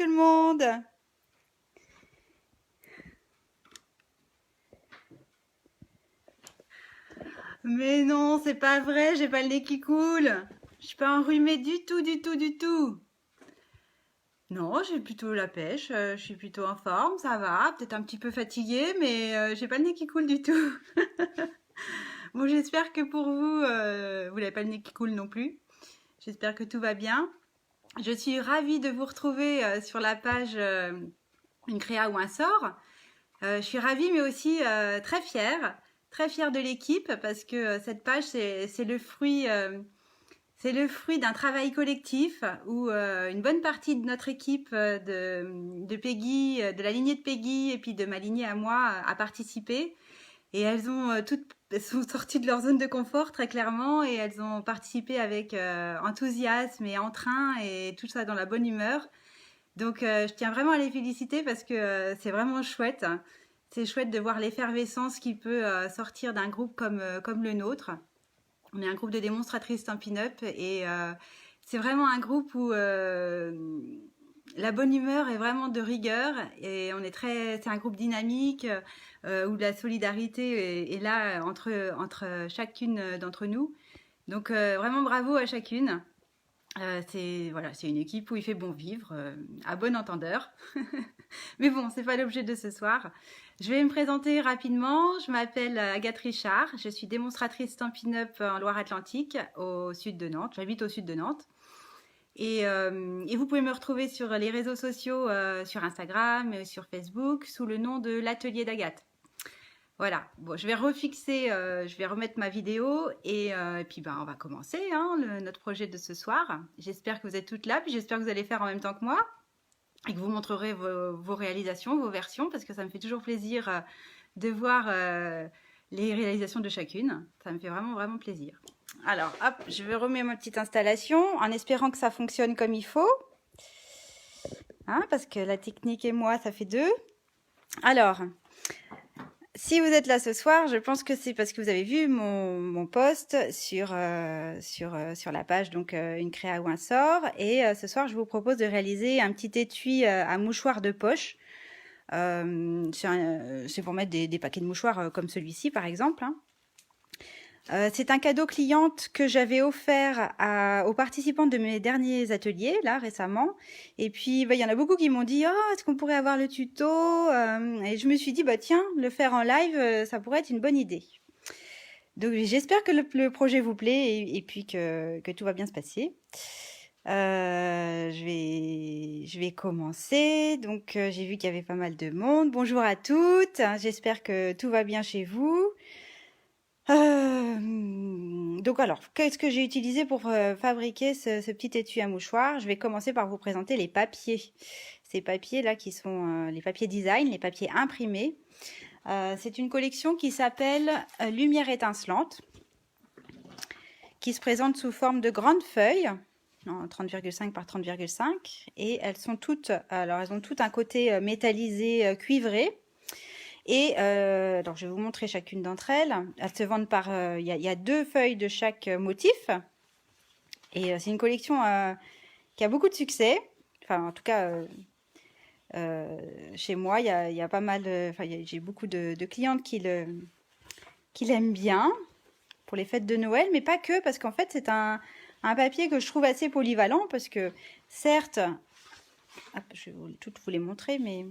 tout le monde. Mais non, c'est pas vrai, j'ai pas le nez qui coule. Je suis pas enrhumée du tout, du tout, du tout. Non, j'ai plutôt la pêche, je suis plutôt en forme, ça va. Peut-être un petit peu fatiguée, mais j'ai pas le nez qui coule du tout. Bon, j'espère que pour vous, vous n'avez pas le nez qui coule non plus. J'espère que tout va bien. Je suis ravie de vous retrouver sur la page Une créa ou un sort. Je suis ravie, mais aussi très fière de l'équipe parce que cette page, c'est le fruit d'un travail collectif où une bonne partie de notre équipe de Peggy, de la lignée de Peggy et puis de ma lignée à moi a participé. Et elles ont elles sont sorties de leur zone de confort très clairement et elles ont participé avec enthousiasme et entrain et tout ça dans la bonne humeur. Donc je tiens vraiment à les féliciter parce que c'est vraiment chouette. C'est chouette de voir l'effervescence qui peut sortir d'un groupe comme le nôtre. On est un groupe de démonstratrices Stampin' Up et c'est vraiment un groupe où la bonne humeur est vraiment de rigueur et c'est un groupe dynamique où la solidarité est là entre chacune d'entre nous. Donc vraiment bravo à chacune. C'est une équipe où il fait bon vivre, à bon entendeur. Mais bon, c'est pas l'objet de ce soir. Je vais me présenter rapidement. Je m'appelle Agathe Richard. Je suis démonstratrice Stampin' Up en Loire-Atlantique, au sud de Nantes. J'habite au sud de Nantes. Et vous pouvez me retrouver sur les réseaux sociaux, sur Instagram, sur Facebook, sous le nom de l'Atelier d'Agathe. Voilà, bon, je vais je vais remettre ma vidéo et puis on va commencer notre projet de ce soir. J'espère que vous êtes toutes là, puis j'espère que vous allez faire en même temps que moi et que vous montrerez vos réalisations, vos versions, parce que ça me fait toujours plaisir de voir les réalisations de chacune. Ça me fait vraiment, vraiment plaisir. Alors, hop, je vais remettre ma petite installation en espérant que ça fonctionne comme il faut. Parce que la technique et moi, ça fait deux. Alors, si vous êtes là ce soir, je pense que c'est parce que vous avez vu mon post sur la page donc Une créa ou un sort. Et ce soir, je vous propose de réaliser un petit étui à mouchoir de poche. C'est pour mettre des paquets de mouchoirs comme celui-ci, par exemple. C'est un cadeau cliente que j'avais offert aux participants de mes derniers ateliers, là, récemment. Et puis, il y en a beaucoup qui m'ont dit « Oh, est-ce qu'on pourrait avoir le tuto ?» Et je me suis dit « Tiens, le faire en live, ça pourrait être une bonne idée. » Donc, j'espère que le projet vous plaît et puis que tout va bien se passer. Je vais commencer. Donc, j'ai vu qu'il y avait pas mal de monde. Bonjour à toutes. J'espère que tout va bien chez vous. Donc alors, qu'est-ce que j'ai utilisé pour fabriquer ce petit étui à mouchoir? Je vais commencer par vous présenter les papiers. Ces papiers-là qui sont les papiers design, les papiers imprimés. C'est une collection qui s'appelle Lumière étincelante, qui se présente sous forme de grandes feuilles, en 30,5 par 30,5. Et elles ont toutes un côté métallisé cuivré. Et alors je vais vous montrer chacune d'entre elles. Elles se vendent par... Il y a 2 feuilles de chaque motif. Et c'est une collection qui a beaucoup de succès. Enfin, en tout cas, chez moi, il y a pas mal... j'ai beaucoup de clientes qui l'aiment bien pour les fêtes de Noël, mais pas que, parce qu'en fait, c'est un papier que je trouve assez polyvalent, parce que certes... Hop, je vais toutes vous les montrer, mais...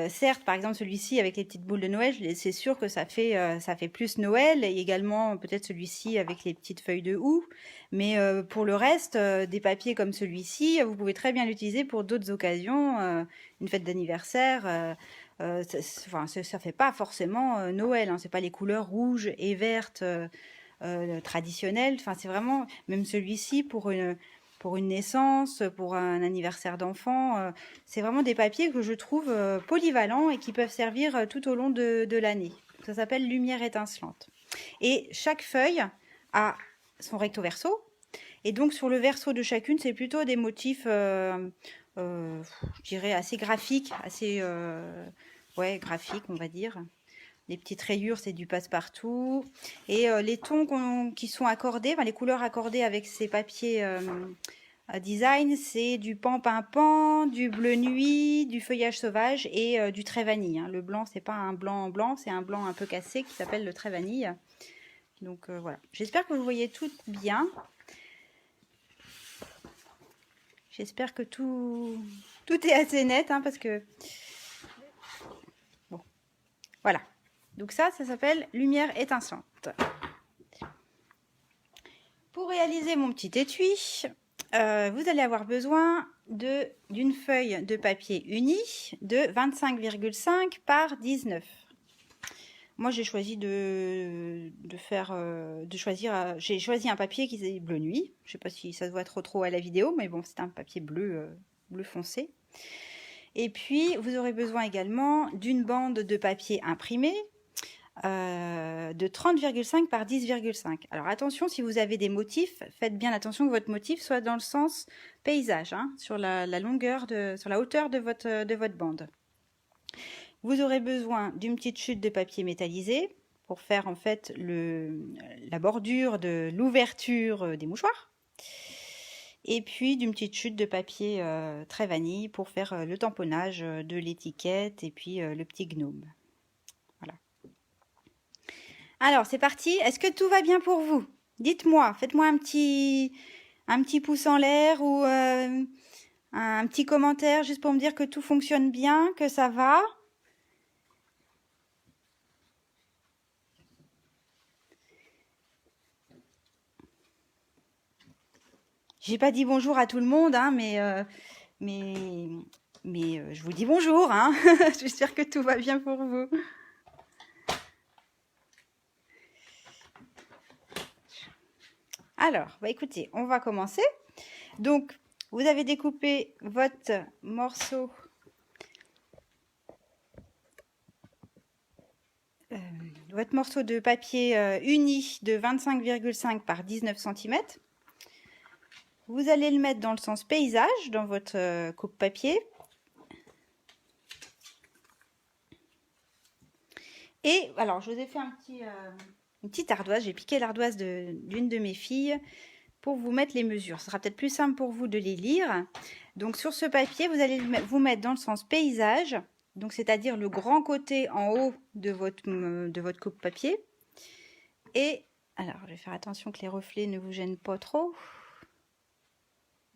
certes, par exemple, celui-ci avec les petites boules de Noël, c'est sûr que ça fait plus Noël, et également peut-être celui-ci avec les petites feuilles de houx. Mais pour le reste, des papiers comme celui-ci, vous pouvez très bien l'utiliser pour d'autres occasions, une fête d'anniversaire. Ça fait pas forcément Noël, c'est pas les couleurs rouges et vertes traditionnelles. Enfin, c'est vraiment, même celui-ci pour une naissance, pour un anniversaire d'enfant. C'est vraiment des papiers que je trouve polyvalents et qui peuvent servir tout au long de l'année. Ça s'appelle Lumière étincelante. Et chaque feuille a son recto verso. Et donc sur le verso de chacune, c'est plutôt des motifs, je dirais, assez graphiques, graphiques, on va dire. Les petites rayures, c'est du passe-partout. Et les tons qui sont accordés, les couleurs accordées avec ces papiers design, c'est du pan-pimpant, du bleu nuit, du feuillage sauvage et du trait vanille. Hein. Le blanc, c'est pas un blanc blanc, c'est un blanc un peu cassé qui s'appelle le trait vanille. Donc voilà. J'espère que vous voyez tout bien. J'espère que tout est assez net, hein, parce que... Bon, voilà. Donc ça s'appelle lumière étincelante. Pour réaliser mon petit étui, vous allez avoir besoin d'une feuille de papier uni de 25,5 par 19. Moi, j'ai choisi j'ai choisi un papier qui est bleu nuit. Je ne sais pas si ça se voit trop à la vidéo, mais bon, c'est un papier bleu, bleu foncé. Et puis, vous aurez besoin également d'une bande de papier imprimé de 30,5 par 10,5. Alors attention, si vous avez des motifs, faites bien attention que votre motif soit dans le sens paysage, hein, sur la longueur, sur la hauteur de votre bande. Vous aurez besoin d'une petite chute de papier métallisé pour faire en fait la bordure de l'ouverture des mouchoirs. Et puis d'une petite chute de papier très vanille pour faire le tamponnage de l'étiquette et puis le petit gnome. Voilà. Alors c'est parti, est-ce que tout va bien pour vous? Dites-moi, faites-moi un petit pouce en l'air ou un petit commentaire juste pour me dire que tout fonctionne bien, que ça va. J'ai pas dit bonjour à tout le monde, hein, mais je vous dis bonjour. Hein. J'espère que tout va bien pour vous. Alors, bah écoutez, on va commencer. Donc, vous avez découpé votre morceau de papier uni de 25,5 par 19 cm. Vous allez le mettre dans le sens paysage, dans votre coupe-papier. Et alors, je vous ai fait une petite ardoise. J'ai piqué l'ardoise d'une de mes filles pour vous mettre les mesures. Ce sera peut-être plus simple pour vous de les lire. Donc, sur ce papier, vous allez vous mettre dans le sens paysage. Donc, c'est-à-dire le grand côté en haut de votre coupe-papier. Et, alors, je vais faire attention que les reflets ne vous gênent pas trop.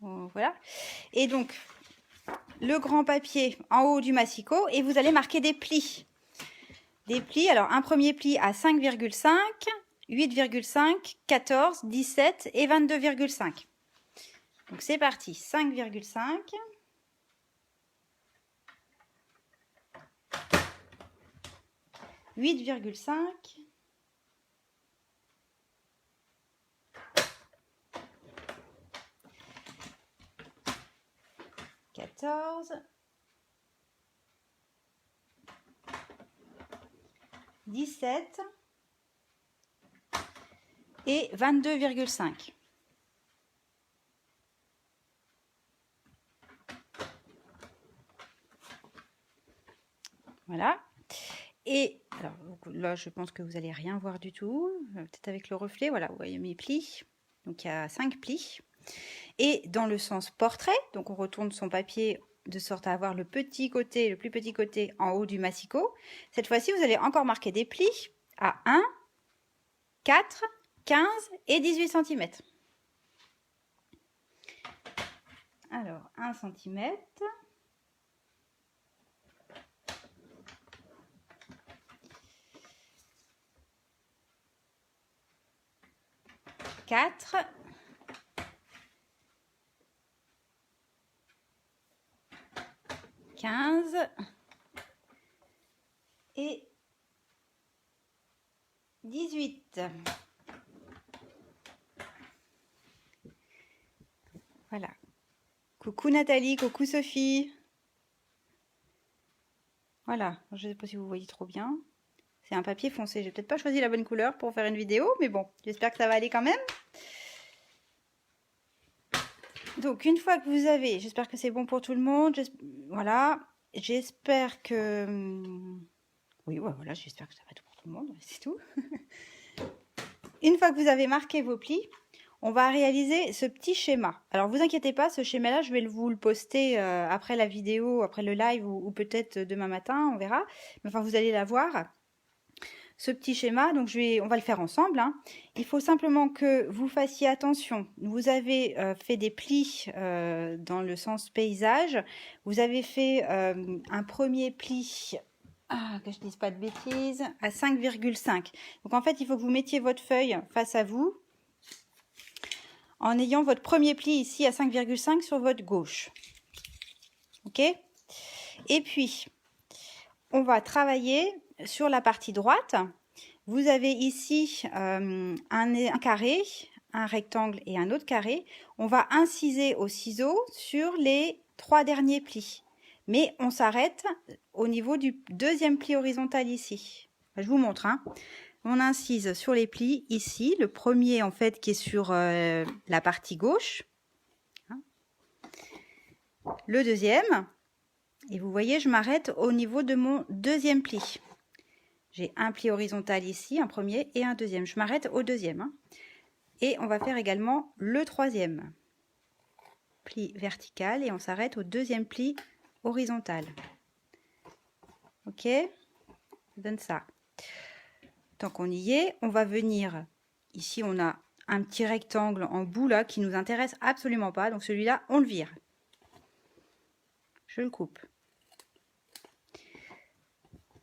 Voilà. Et donc, le grand papier en haut du massicot. Et vous allez marquer des plis. Des plis, alors un premier pli à 5,5, 8,5, 14, 17 et 22,5. Donc c'est parti, 5,5. 8,5. 14. 17 et 22,5. Voilà. Et alors là, je pense que vous n'allez rien voir du tout. Peut-être avec le reflet. Voilà, vous voyez mes plis. Donc il y a 5 plis. Et dans le sens portrait, donc on retourne son papier de sorte à avoir le plus petit côté en haut du massicot. Cette fois-ci, vous allez encore marquer des plis à 1, 4, 15 et 18 cm. Alors, 1 cm. 4. 15 et 18. Voilà. Coucou Nathalie, coucou Sophie. Voilà, je ne sais pas si vous voyez trop bien. C'est un papier foncé. J'ai peut-être pas choisi la bonne couleur pour faire une vidéo, mais bon, j'espère que ça va aller quand même. Donc, une fois que vous avez, j'espère que c'est bon pour tout le monde. Voilà, j'espère que... Oui, voilà, j'espère que ça va tout pour tout le monde, c'est tout. Une fois que vous avez marqué vos plis, on va réaliser ce petit schéma. Alors, vous inquiétez pas, ce schéma-là, je vais vous le poster après la vidéo, après le live ou peut-être demain matin, on verra. Mais enfin, vous allez la voir. Ce petit schéma, donc on va le faire ensemble, hein. Il faut simplement que vous fassiez attention. Vous avez fait des plis dans le sens paysage. Vous avez fait un premier pli, que je dise pas de bêtises, à 5,5. Donc en fait, il faut que vous mettiez votre feuille face à vous en ayant votre premier pli ici à 5,5 sur votre gauche. Ok? Et puis, on va travailler sur la partie droite. Vous avez ici un carré, un rectangle et un autre carré. On va inciser au ciseau sur les 3 derniers plis. Mais on s'arrête au niveau du deuxième pli horizontal ici. Je vous montre, hein. On incise sur les plis ici. Le premier, en fait, qui est sur la partie gauche. Le deuxième. Et vous voyez, je m'arrête au niveau de mon deuxième pli. J'ai un pli horizontal ici, un premier et un deuxième. Je m'arrête au deuxième, hein. Et on va faire également le troisième. Pli vertical et on s'arrête au deuxième pli horizontal. Ok, ça donne ça. Tant qu'on y est, on va venir, ici on a un petit rectangle en bout là qui nous intéresse absolument pas. Donc celui-là, on le vire. Je le coupe.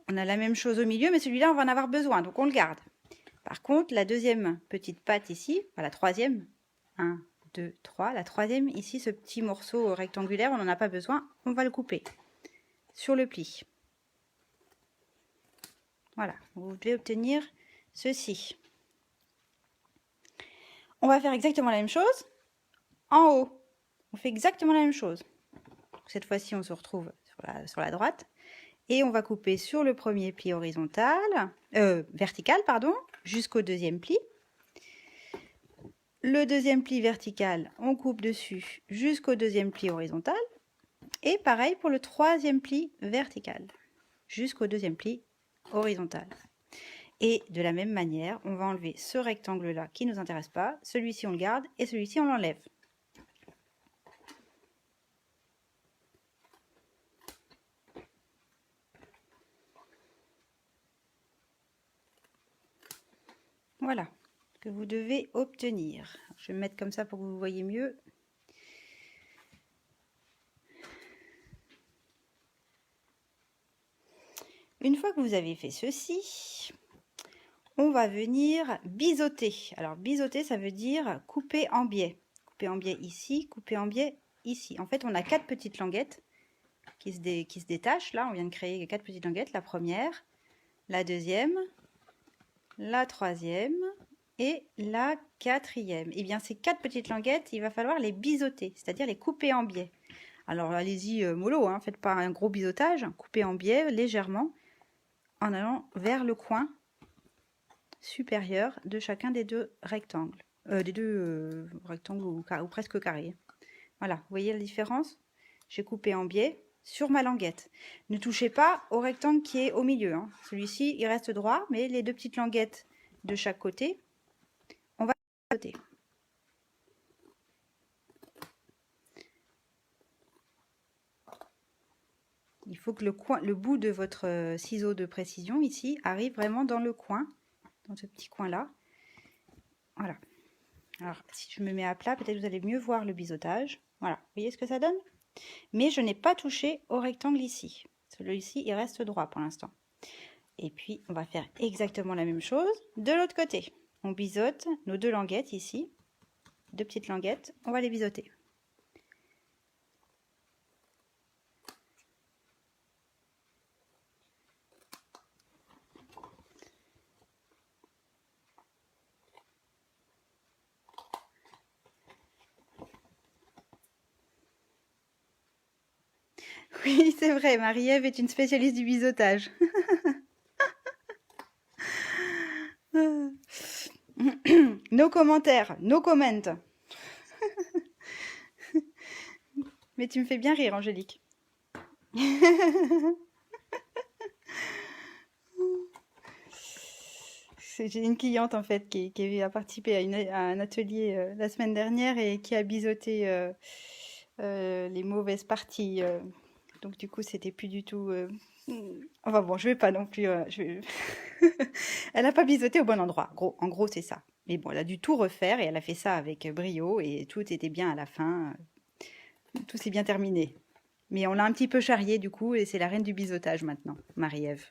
On a la même chose au milieu, mais celui-là, on va en avoir besoin, donc on le garde. Par contre, la deuxième petite patte ici, enfin la troisième, 1, 2, 3, la troisième ici, ce petit morceau rectangulaire, on n'en a pas besoin, on va le couper sur le pli. Voilà, vous devez obtenir ceci. On va faire exactement la même chose en haut. On fait exactement la même chose. Cette fois-ci, on se retrouve sur la droite. Et on va couper sur le premier pli vertical, pardon, jusqu'au deuxième pli. Le deuxième pli vertical, on coupe dessus jusqu'au deuxième pli horizontal. Et pareil pour le troisième pli vertical, jusqu'au deuxième pli horizontal. Et de la même manière, on va enlever ce rectangle-là qui ne nous intéresse pas. Celui-ci, on le garde et celui-ci, on l'enlève. Voilà ce que vous devez obtenir. Je vais me mettre comme ça pour que vous voyez mieux. Une fois que vous avez fait ceci, on va venir biseauter. Alors biseauter, ça veut dire couper en biais. Couper en biais ici, couper en biais ici. En fait, on a 4 petites languettes qui se détachent. Là, on vient de créer 4 petites languettes. La première, la deuxième, la troisième et la quatrième. Et bien, ces 4 petites languettes, il va falloir les biseauter, c'est-à-dire les couper en biais. Alors, allez-y mollo, hein, faites pas un gros biseautage, coupez en biais légèrement en allant vers le coin supérieur de chacun des deux rectangles. Rectangles ou presque carrés. Voilà, vous voyez la différence? J'ai coupé en biais sur ma languette. Ne touchez pas au rectangle qui est au milieu, hein. Celui-ci, il reste droit, mais les 2 petites languettes de chaque côté, on va biseauter. Il faut que le bout de votre ciseau de précision ici arrive vraiment dans le coin, dans ce petit coin-là. Voilà. Alors, si je me mets à plat, peut-être vous allez mieux voir le biseautage. Voilà, vous voyez ce que ça donne? Mais je n'ai pas touché au rectangle ici. Celui-ci, il reste droit pour l'instant. Et puis, on va faire exactement la même chose de l'autre côté. On biseaute nos 2 languettes ici. 2 petites languettes, on va les biseauter. Oui, c'est vrai, Marie-Ève est une spécialiste du biseautage. Nos commentaires, nos comments. Mais tu me fais bien rire, Angélique. J'ai une cliente en fait qui a participé à un atelier la semaine dernière et qui a biseauté les mauvaises parties. Donc du coup, c'était plus du tout. Enfin bon, je vais pas non plus. Elle a pas biseauté au bon endroit. En gros, c'est ça. Mais bon, elle a dû tout refaire et elle a fait ça avec brio et tout était bien à la fin. Tout s'est bien terminé. Mais on l'a un petit peu charriée du coup et c'est la reine du biseautage maintenant, Marie-Ève.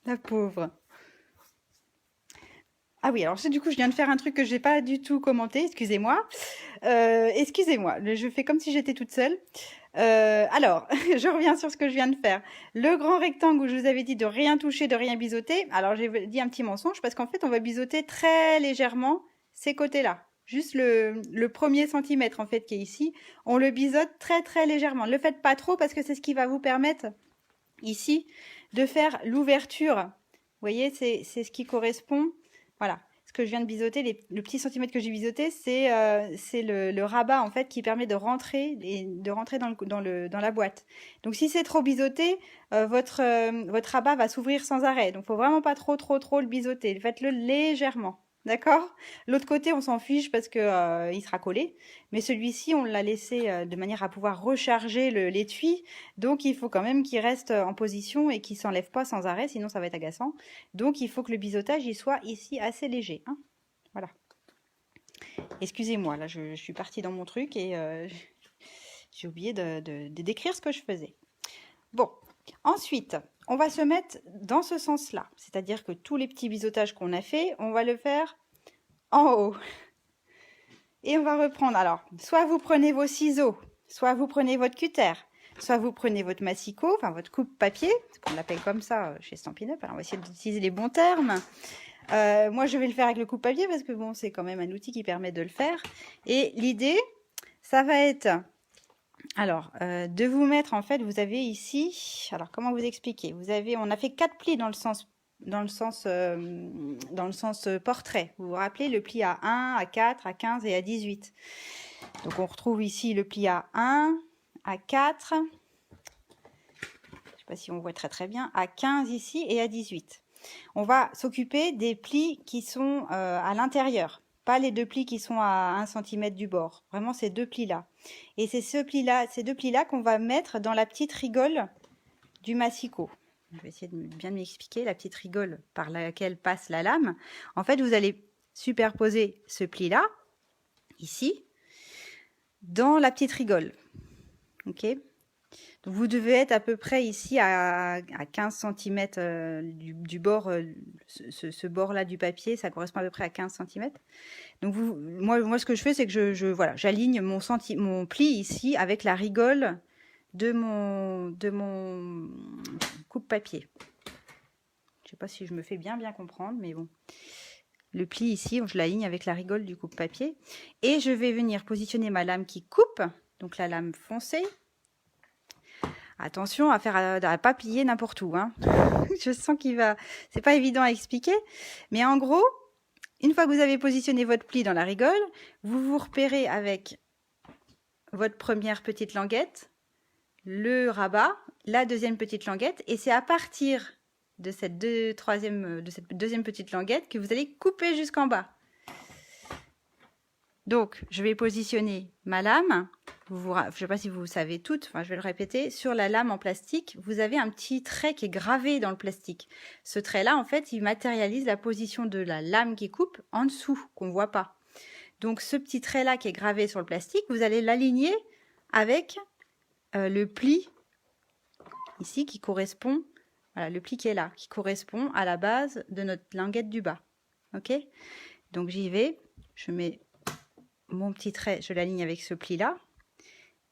La pauvre. Ah oui, alors du coup, je viens de faire un truc que je n'ai pas du tout commenté, excusez-moi. Excusez-moi, je fais comme si j'étais toute seule. Alors, je reviens sur ce que je viens de faire. Le grand rectangle où je vous avais dit de rien toucher, de rien biseauter. Alors, j'ai dit un petit mensonge parce qu'en fait, on va biseauter très légèrement ces côtés-là. Juste le premier centimètre, en fait, qui est ici. On le biseaute très, très légèrement. Ne le faites pas trop parce que c'est ce qui va vous permettre, ici, de faire l'ouverture. Vous voyez, c'est ce qui correspond. Voilà. Ce que je viens de biseauter, le petit centimètre que j'ai biseauté, c'est le rabat en fait qui permet de rentrer dans la boîte. Donc si c'est trop biseauté, votre rabat va s'ouvrir sans arrêt. Donc faut vraiment pas trop le biseauter. Faites-le légèrement. D'accord? L'autre côté, on s'en fiche parce que il sera collé. Mais celui-ci, on l'a laissé de manière à pouvoir recharger l'étui. Donc il faut quand même qu'il reste en position et qu'il s'enlève pas sans arrêt, sinon ça va être agaçant. Donc il faut que le biseautage il soit ici assez léger. Hein, voilà. Excusez-moi, là je suis partie dans mon truc et j'ai oublié de décrire ce que je faisais. Bon, ensuite, on va se mettre dans ce sens-là. C'est-à-dire que tous les petits biseautages qu'on a fait, on va le faire en haut. Et on va reprendre. Alors, soit vous prenez vos ciseaux, soit vous prenez votre cutter, soit vous prenez votre massicot, enfin votre coupe papier, ce qu'on l'appelle comme ça chez Stampin' Up. Alors, on va essayer d'utiliser les bons termes. Moi, je vais le faire avec le coupe papier parce que bon, c'est quand même un outil qui permet de le faire. Et l'idée, ça va être, alors, de vous mettre, en fait, vous avez ici, alors comment vous expliquer? On a fait 4 plis dans le sens portrait. Vous vous rappelez le pli à 1, à 4, à 15 et à 18. Donc on retrouve ici le pli à 1, à 4, je ne sais pas si on voit très bien, à 15 ici et à 18. On va s'occuper des plis qui sont à l'intérieur, pas les deux plis qui sont à 1 cm du bord. Vraiment ces deux plis-là. Et c'est ces deux plis-là qu'on va mettre dans la petite rigole du massicot. Je vais essayer de bien m'expliquer la petite rigole par laquelle passe la lame. En fait, vous allez superposer ce pli-là, ici, dans la petite rigole. Ok? Donc vous devez être à peu près ici à 15 cm du bord, ce bord-là du papier, ça correspond à peu près à 15 cm. Donc moi ce que je fais, c'est que voilà, j'aligne mon pli ici avec la rigole de mon coupe-papier. Je sais pas si je me fais bien comprendre, mais bon. Le pli ici, je l'aligne avec la rigole du coupe-papier. Et je vais venir positionner ma lame qui coupe, donc la lame foncée. Attention à pas plier n'importe où. Hein. Je sens c'est pas évident à expliquer. Mais en gros, une fois que vous avez positionné votre pli dans la rigole, vous vous repérez avec votre première petite languette, le rabat, la deuxième petite languette, et c'est à partir de cette deuxième petite languette que vous allez couper jusqu'en bas. Donc, je vais positionner ma lame. Je ne sais pas si vous savez toutes, enfin, je vais le répéter. Sur la lame en plastique, vous avez un petit trait qui est gravé dans le plastique. Ce trait-là, en fait, il matérialise la position de la lame qui coupe en dessous, qu'on ne voit pas. Donc, ce petit trait-là qui est gravé sur le plastique, vous allez l'aligner avec le pli ici qui correspond, voilà, le pli qui est là, qui correspond à la base de notre languette du bas. Ok? Donc j'y vais, je mets mon petit trait, je l'aligne avec ce pli-là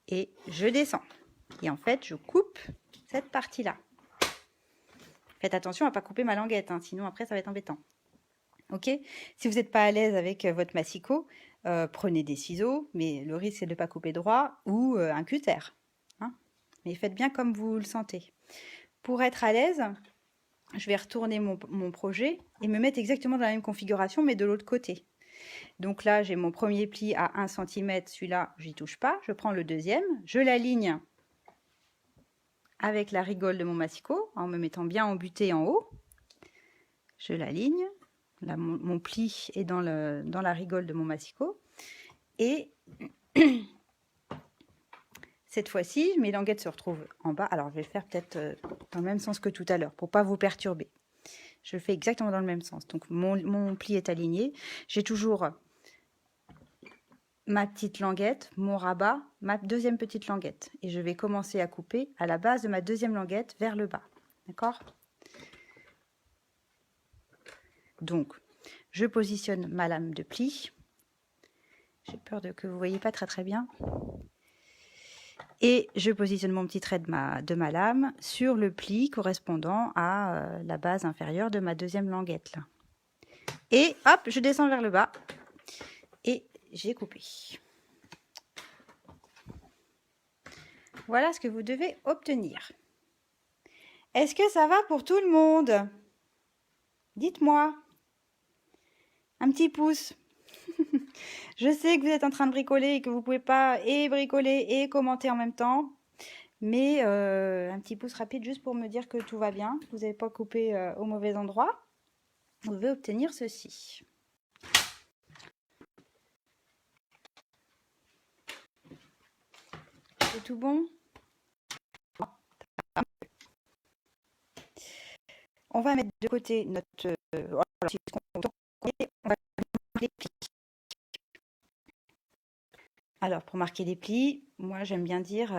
et je descends. Et en fait, je coupe cette partie-là. Faites attention à ne pas couper ma languette, hein, sinon après ça va être embêtant. Ok? Si vous n'êtes pas à l'aise avec votre massicot, prenez des ciseaux, mais le risque c'est de ne pas couper droit ou un cutter. Hein? Mais faites bien comme vous le sentez. Pour être à l'aise, je vais retourner mon projet et me mettre exactement dans la même configuration, mais de l'autre côté. Donc là, j'ai mon premier pli à 1 cm, celui-là, j'y touche pas. Je prends le deuxième, je l'aligne avec la rigole de mon massicot, en me mettant bien embuté en haut. Je l'aligne, là mon pli est dans la rigole de mon massicot. Et cette fois-ci, mes languettes se retrouvent en bas. Alors, je vais le faire peut-être dans le même sens que tout à l'heure, pour pas vous perturber. Je le fais exactement dans le même sens. Donc, mon pli est aligné. J'ai toujours ma petite languette, mon rabat, ma deuxième petite languette. Et je vais commencer à couper à la base de ma deuxième languette vers le bas. D'accord? Donc, je positionne ma lame de pli. J'ai peur que vous ne voyez pas très bien. Et je positionne mon petit trait de ma lame sur le pli correspondant à la base inférieure de ma deuxième languette. Là. Et hop, je descends vers le bas. Et j'ai coupé. Voilà ce que vous devez obtenir. Est-ce que ça va pour tout le monde? Dites-moi. Un petit pouce. Je sais que vous êtes en train de bricoler et que vous ne pouvez pas et bricoler et commenter en même temps. Mais un petit pouce rapide juste pour me dire que tout va bien. Vous n'avez pas coupé au mauvais endroit. Vous devez obtenir ceci. C'est tout bon? On va mettre de côté notre... on va les plis. Alors, pour marquer les plis, moi j'aime bien dire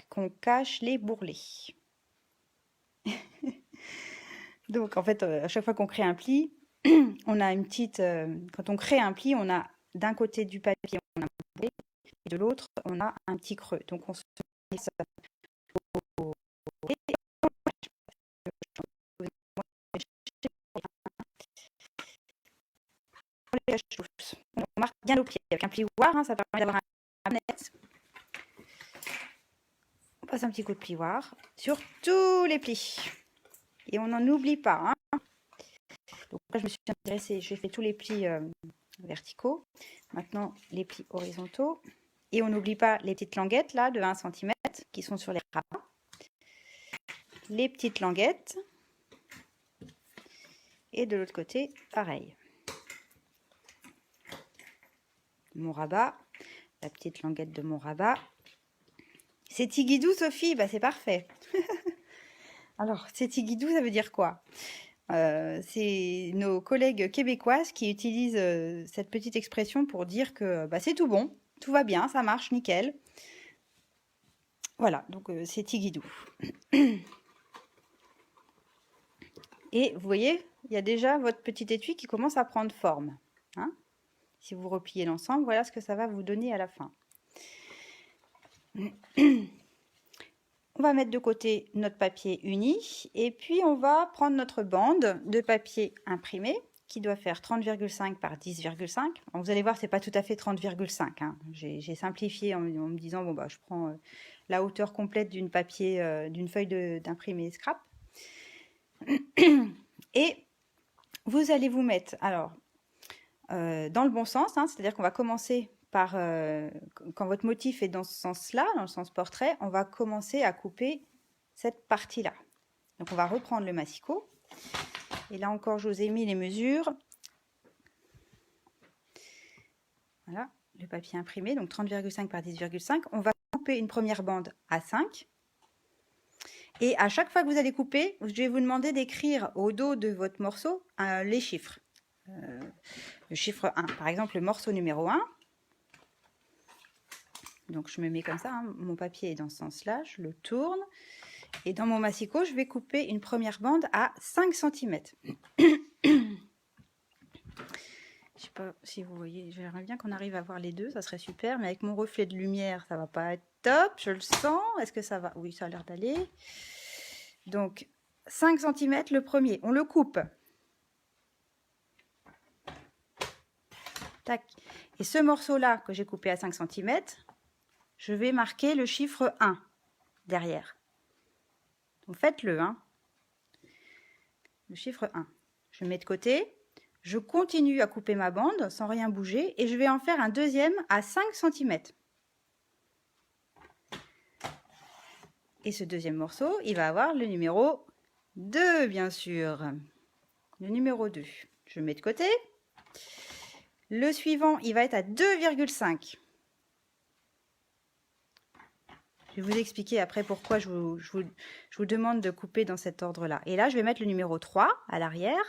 qu'on cache les bourrelets. Donc, en fait, à chaque fois qu'on crée un pli, on a une petite... quand on crée un pli, on a d'un côté du papier, on a un bourrelet, et de l'autre, on a un petit creux. Donc, on se met ça au bourrelet. On marque bien nos plis avec un plioir, hein, ça permet d'avoir un net. On passe un petit coup de plioir sur tous les plis. Et on n'en oublie pas. Hein. Donc là, je me suis intéressée, j'ai fait tous les plis verticaux. Maintenant, les plis horizontaux. Et on n'oublie pas les petites languettes là de 1 cm qui sont sur les rabats. Les petites languettes. Et de l'autre côté, pareil. Mon rabat, la petite languette de mon rabat. C'est Tigidou, Sophie? Bah, c'est parfait. Alors, c'est Tigidou, ça veut dire quoi? C'est nos collègues québécoises qui utilisent cette petite expression pour dire que bah, c'est tout bon, tout va bien, ça marche, nickel. Voilà, donc c'est Tigidou. Et vous voyez, il y a déjà votre petit étui qui commence à prendre forme. Hein? Si vous repliez l'ensemble, voilà ce que ça va vous donner à la fin. On va mettre de côté notre papier uni et puis on va prendre notre bande de papier imprimé qui doit faire 30,5 par 10,5. Vous allez voir, c'est pas tout à fait 30,5. Hein. J'ai simplifié en me disant, bon, bah, je prends la hauteur complète d'une feuille d'imprimé scrap. Et vous allez vous mettre, alors, dans le bon sens, hein, c'est-à-dire qu'on va commencer par, quand votre motif est dans ce sens-là, dans le sens portrait, on va commencer à couper cette partie-là. Donc on va reprendre le massicot. Et là encore, je vous ai mis les mesures. Voilà, le papier imprimé, donc 30,5 par 10,5. On va couper une première bande à 5. Et à chaque fois que vous allez couper, je vais vous demander d'écrire au dos de votre morceau les chiffres. Le chiffre 1, par exemple le morceau numéro 1. Donc je me mets comme ça, hein. Mon papier est dans ce sens-là, je le tourne. Et dans mon massicot, je vais couper une première bande à 5 cm. Je ne sais pas si vous voyez, j'aimerais bien qu'on arrive à voir les deux, ça serait super. Mais avec mon reflet de lumière, ça ne va pas être top, je le sens. Est-ce que ça va? Oui, ça a l'air d'aller. Donc 5 cm le premier, on le coupe. Tac. Et ce morceau-là que j'ai coupé à 5 cm, je vais marquer le chiffre 1 derrière. Donc faites-le, hein. Le chiffre 1. Je mets de côté. Je continue à couper ma bande sans rien bouger et je vais en faire un deuxième à 5 cm. Et ce deuxième morceau, il va avoir le numéro 2, bien sûr. Le numéro 2. Je le mets de côté. Le suivant, il va être à 2,5. Je vais vous expliquer après pourquoi je vous demande de couper dans cet ordre-là. Et là, je vais mettre le numéro 3 à l'arrière.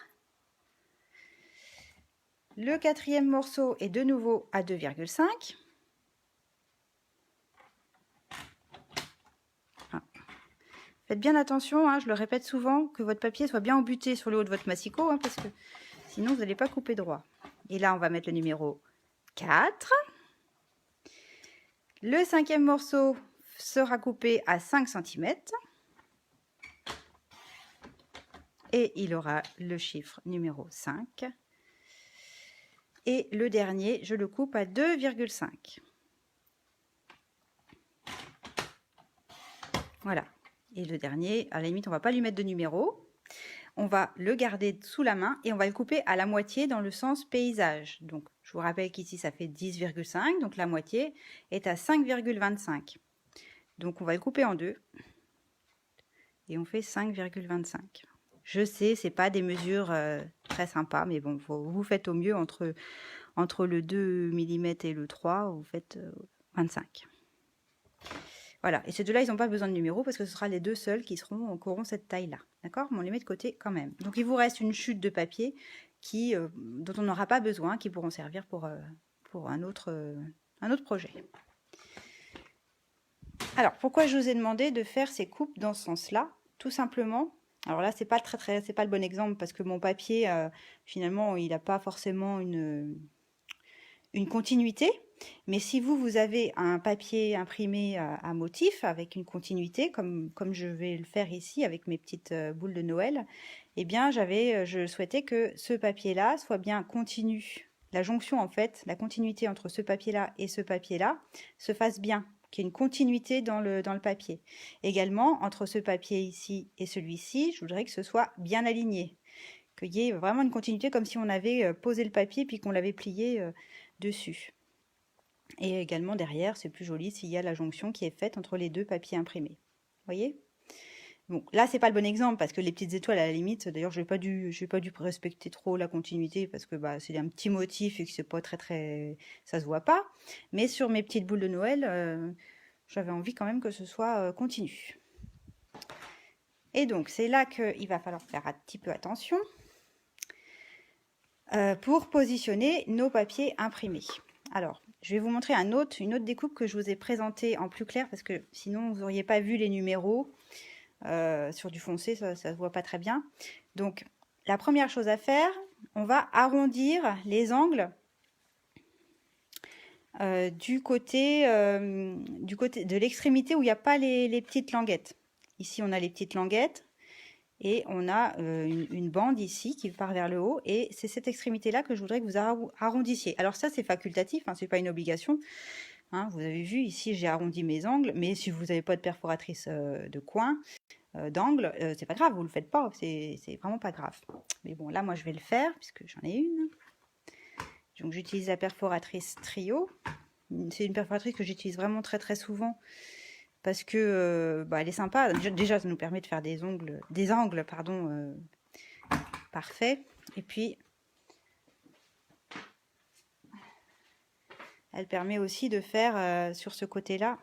Le quatrième morceau est de nouveau à 2,5. Faites bien attention, hein, je le répète souvent, que votre papier soit bien embuté sur le haut de votre massicot, hein, parce que sinon vous n'allez pas couper droit. Et là, on va mettre le numéro 4. Le cinquième morceau sera coupé à 5 cm. Et il aura le chiffre numéro 5. Et le dernier, je le coupe à 2,5. Voilà. Et le dernier, à la limite, on ne va pas lui mettre de numéro. On va le garder sous la main et on va le couper à la moitié dans le sens paysage. Donc, je vous rappelle qu'ici, ça fait 10,5. Donc, la moitié est à 5,25. Donc, on va le couper en deux. Et on fait 5,25. Je sais, ce n'est pas des mesures très sympas, mais bon, vous faites au mieux entre le 2 mm et le 3, vous faites 25. Voilà, et ces deux-là, ils n'ont pas besoin de numéro parce que ce sera les deux seuls qui auront cette taille-là. D'accord? Mais on les met de côté quand même. Donc, il vous reste une chute de papier dont on n'aura pas besoin, qui pourront servir pour un autre projet. Alors, pourquoi je vous ai demandé de faire ces coupes dans ce sens-là? Tout simplement, alors là, c'est pas le bon exemple parce que mon papier, finalement, il n'a pas forcément une continuité. Mais si vous avez un papier imprimé à motif avec une continuité, comme je vais le faire ici avec mes petites boules de Noël, eh bien, je souhaitais que ce papier-là soit bien continu. La jonction, en fait, la continuité entre ce papier-là et ce papier-là se fasse bien, qu'il y ait une continuité dans le papier. Également, entre ce papier ici et celui-ci, je voudrais que ce soit bien aligné, qu'il y ait vraiment une continuité comme si on avait posé le papier puis qu'on l'avait plié dessus. Et également derrière, c'est plus joli s'il y a la jonction qui est faite entre les deux papiers imprimés. Vous voyez? Bon, là, c'est pas le bon exemple parce que les petites étoiles, à la limite, d'ailleurs, je n'ai pas dû respecter trop la continuité parce que c'est un petit motif et que c'est pas très, ça se voit pas. Mais sur mes petites boules de Noël, j'avais envie quand même que ce soit continu. Et donc, c'est là qu'il va falloir faire un petit peu attention pour positionner nos papiers imprimés. Alors, je vais vous montrer une autre découpe que je vous ai présentée en plus clair parce que sinon vous n'auriez pas vu les numéros sur du foncé, ça ne se voit pas très bien. Donc, la première chose à faire, on va arrondir les angles du côté de l'extrémité où il n'y a pas les petites languettes. Ici, on a les petites languettes. Et on a une bande ici qui part vers le haut. Et c'est cette extrémité-là que je voudrais que vous arrondissiez. Alors ça, c'est facultatif, hein, ce n'est pas une obligation. Hein, vous avez vu, ici, j'ai arrondi mes angles. Mais si vous n'avez pas de perforatrice de coin, d'angle, c'est pas grave, vous ne le faites pas. C'est vraiment pas grave. Mais bon, là, moi, je vais le faire puisque j'en ai une. Donc, j'utilise la perforatrice Trio. C'est une perforatrice que j'utilise vraiment très, très souvent. Parce que elle est sympa. Déjà, ça nous permet de faire des angles parfaits. Et puis, elle permet aussi de faire sur ce côté-là.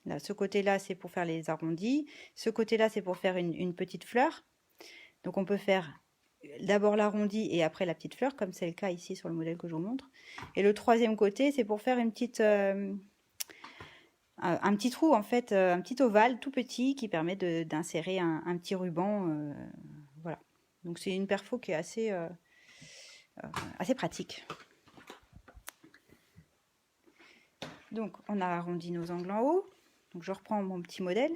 Là, ce côté-là, c'est pour faire les arrondis. Ce côté-là, c'est pour faire une petite fleur. Donc, on peut faire d'abord l'arrondi et après la petite fleur, comme c'est le cas ici sur le modèle que je vous montre. Et le troisième côté, c'est pour faire une petite... un petit trou, en fait, un petit ovale tout petit qui permet d'insérer un petit ruban. Voilà. Donc, c'est une perfo qui est assez pratique. Donc, on a arrondi nos angles en haut. Donc, je reprends mon petit modèle.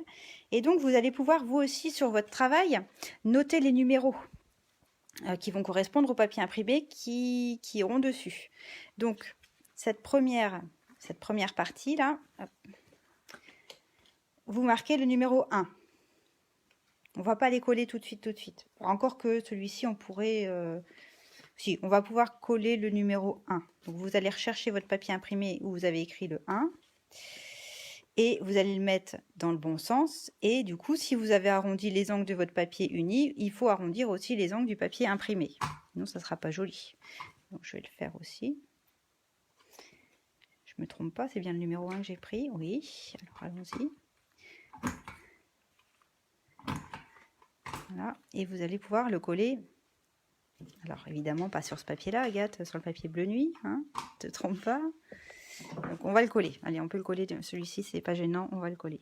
Et donc, vous allez pouvoir, vous aussi, sur votre travail, noter les numéros qui vont correspondre au papier imprimé qui iront dessus. Donc, cette première partie-là... Vous marquez le numéro 1. On va pas les coller tout de suite. Encore que celui-ci, on pourrait... Si, on va pouvoir coller le numéro 1. Donc, vous allez rechercher votre papier imprimé où vous avez écrit le 1. Et vous allez le mettre dans le bon sens. Et du coup, si vous avez arrondi les angles de votre papier uni, il faut arrondir aussi les angles du papier imprimé. Sinon, ça ne sera pas joli. Donc, je vais le faire aussi. Je me trompe pas, c'est bien le numéro 1 que j'ai pris. Oui, alors allons-y. Voilà, et vous allez pouvoir le coller. Alors évidemment pas sur ce papier-là, Agathe, sur le papier bleu nuit, hein, ne te trompe pas. Donc on va le coller. Allez, on peut le coller. Celui-ci, c'est pas gênant, on va le coller.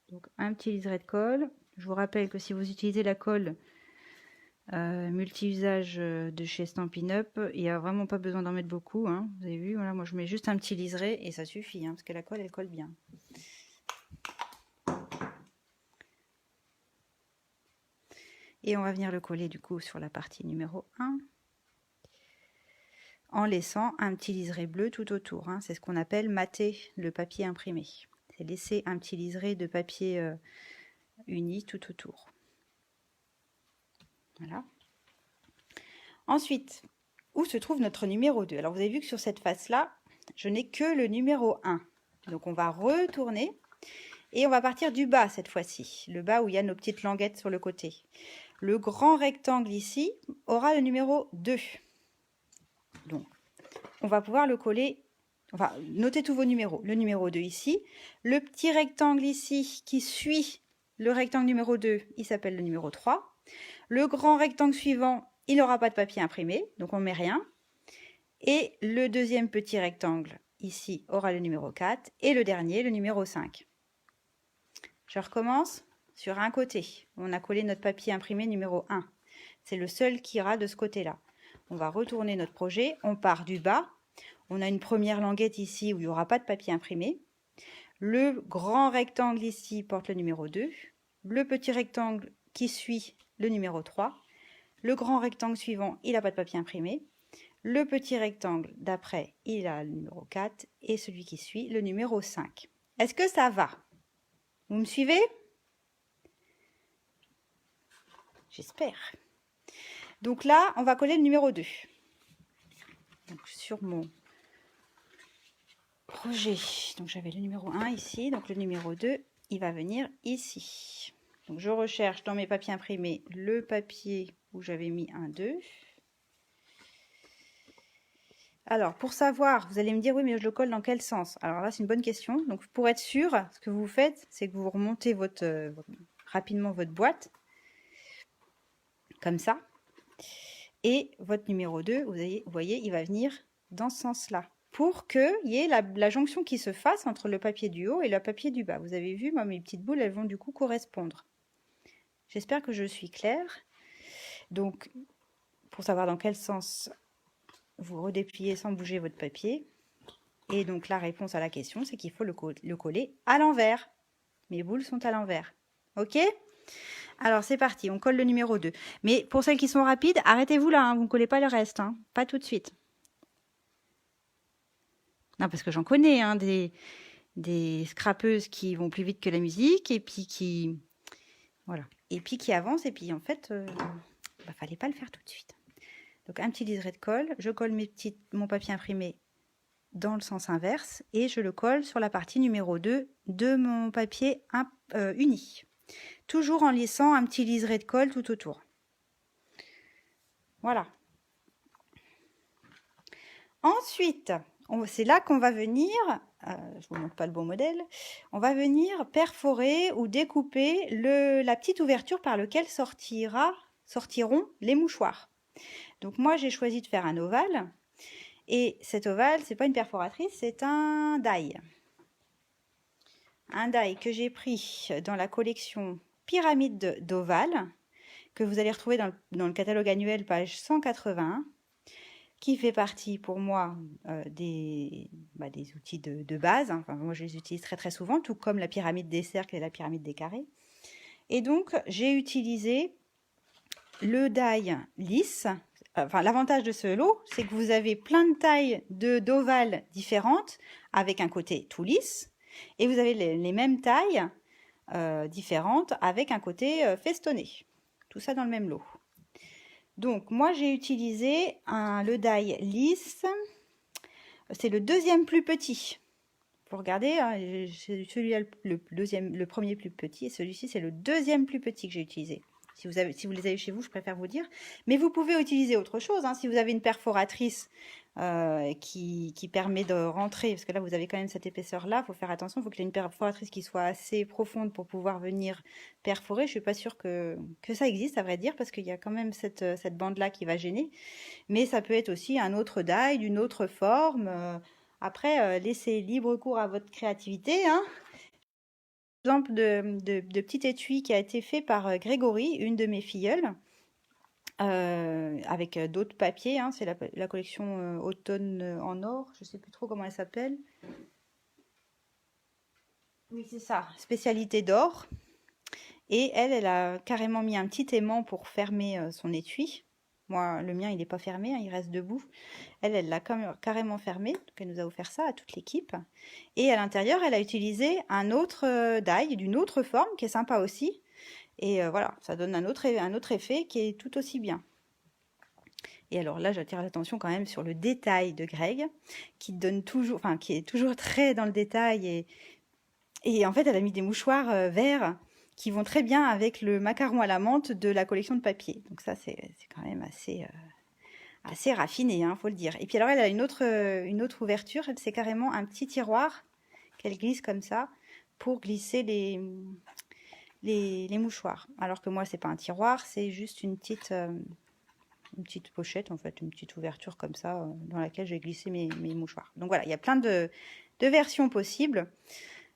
Donc un petit liseré de colle. Je vous rappelle que si vous utilisez la colle multi-usage de chez Stampin' Up, il n'y a vraiment pas besoin d'en mettre beaucoup. Hein. Vous avez vu, voilà, moi je mets juste un petit liseré et ça suffit, hein, parce que la colle, elle colle bien. Et on va venir le coller du coup sur la partie numéro 1. En laissant un petit liseré bleu tout autour. Hein. C'est ce qu'on appelle mater le papier imprimé. C'est laisser un petit liseré de papier uni tout autour. Voilà. Ensuite, où se trouve notre numéro 2? Alors vous avez vu que sur cette face-là, je n'ai que le numéro 1. Donc on va retourner et on va partir du bas cette fois-ci. Le bas où il y a nos petites languettes sur le côté. Le grand rectangle ici aura le numéro 2. Donc, on va pouvoir le coller, enfin, notez tous vos numéros. Le numéro 2 ici. Le petit rectangle ici qui suit le rectangle numéro 2, il s'appelle le numéro 3. Le grand rectangle suivant, il n'aura pas de papier imprimé, donc on ne met rien. Et le deuxième petit rectangle ici aura le numéro 4. Et le dernier, le numéro 5. Je recommence. Sur un côté, on a collé notre papier imprimé numéro 1. C'est le seul qui ira de ce côté-là. On va retourner notre projet. On part du bas. On a une première languette ici où il n'y aura pas de papier imprimé. Le grand rectangle ici porte le numéro 2. Le petit rectangle qui suit le numéro 3. Le grand rectangle suivant, il n'a pas de papier imprimé. Le petit rectangle d'après, il a le numéro 4. Et celui qui suit, le numéro 5. Est-ce que ça va? Vous me suivez? J'espère. Donc là, on va coller le numéro 2. Donc sur mon projet, donc j'avais le numéro 1 ici, donc le numéro 2, il va venir ici. Donc je recherche dans mes papiers imprimés le papier où j'avais mis un 2. Alors pour savoir, vous allez me dire, oui mais je le colle dans quel sens? Alors là c'est une bonne question. Donc pour être sûr, ce que vous faites, c'est que vous remontez rapidement votre boîte. Comme ça. Et votre numéro 2, vous voyez, il va venir dans ce sens-là. Pour qu'il y ait la jonction qui se fasse entre le papier du haut et le papier du bas. Vous avez vu, moi, mes petites boules, elles vont du coup correspondre. J'espère que je suis claire. Donc, pour savoir dans quel sens vous redépliez sans bouger votre papier. Et donc, la réponse à la question, c'est qu'il faut le coller à l'envers. Mes boules sont à l'envers. OK ? Alors c'est parti, on colle le numéro 2. Mais pour celles qui sont rapides, arrêtez-vous là, hein, vous ne collez pas le reste, hein, pas tout de suite. Non, parce que j'en connais, hein, des scrapeuses qui vont plus vite que la musique, et puis qui... Voilà. Et puis qui avancent, et puis en fait, fallait pas le faire tout de suite. Donc un petit liseré de colle, je colle mon papier imprimé dans le sens inverse, et je le colle sur la partie numéro 2 de mon papier uni. Toujours en laissant un petit liseré de colle tout autour. Voilà. Ensuite, c'est là qu'on va venir, je ne vous montre pas le bon modèle, on va venir perforer ou découper la petite ouverture par laquelle sortiront les mouchoirs. Donc moi, j'ai choisi de faire un ovale. Et cet ovale, ce n'est pas une perforatrice, c'est un die. Un die que j'ai pris dans la collection Pyramide d'ovale, que vous allez retrouver dans le catalogue annuel, page 181, qui fait partie pour moi des outils de base. Hein. Enfin, moi, je les utilise très très souvent, tout comme la pyramide des cercles et la pyramide des carrés. Et donc, j'ai utilisé le die lisse. Enfin, l'avantage de ce lot, c'est que vous avez plein de tailles d'ovales différentes, avec un côté tout lisse, Et vous avez les mêmes tailles différentes avec un côté festonné. Tout ça dans le même lot. Donc moi j'ai utilisé le die lisse. C'est le deuxième plus petit. Vous regardez, hein, c'est celui-là le premier plus petit et celui-ci c'est le deuxième plus petit que j'ai utilisé. Si vous les avez chez vous, je préfère vous dire. Mais vous pouvez utiliser autre chose. Hein. Si vous avez une perforatrice qui permet de rentrer, parce que là vous avez quand même cette épaisseur-là, il faut faire attention, il faut qu'il y ait une perforatrice qui soit assez profonde pour pouvoir venir perforer. Je ne suis pas sûre que ça existe, à vrai dire, parce qu'il y a quand même cette bande-là qui va gêner. Mais ça peut être aussi un autre die, d'une autre forme. Après, laissez libre cours à votre créativité. Hein. Exemple de petit étui qui a été fait par Grégory, une de mes filleules, avec d'autres papiers. Hein. C'est la collection Automne en or, je ne sais plus trop comment elle s'appelle. Oui, c'est ça, spécialité d'or. Et elle a carrément mis un petit aimant pour fermer son étui. Moi, le mien, il n'est pas fermé, hein, il reste debout. Elle l'a carrément fermé, donc elle nous a offert ça à toute l'équipe. Et à l'intérieur, elle a utilisé un autre die d'une autre forme qui est sympa aussi. Et voilà, ça donne un autre effet qui est tout aussi bien. Et alors là, j'attire l'attention quand même sur le détail de Greg, qui est toujours très dans le détail. Et en fait, elle a mis des mouchoirs verts qui vont très bien avec le macaron à la menthe de la collection de papier. Donc ça, c'est quand même assez raffiné, hein, faut le dire. Et puis alors, elle a une autre ouverture. C'est carrément un petit tiroir qu'elle glisse comme ça pour glisser les mouchoirs. Alors que moi, c'est pas un tiroir, c'est juste une petite pochette, en fait, une petite ouverture comme ça dans laquelle j'ai glissé mes mouchoirs. Donc voilà, il y a plein de versions possibles.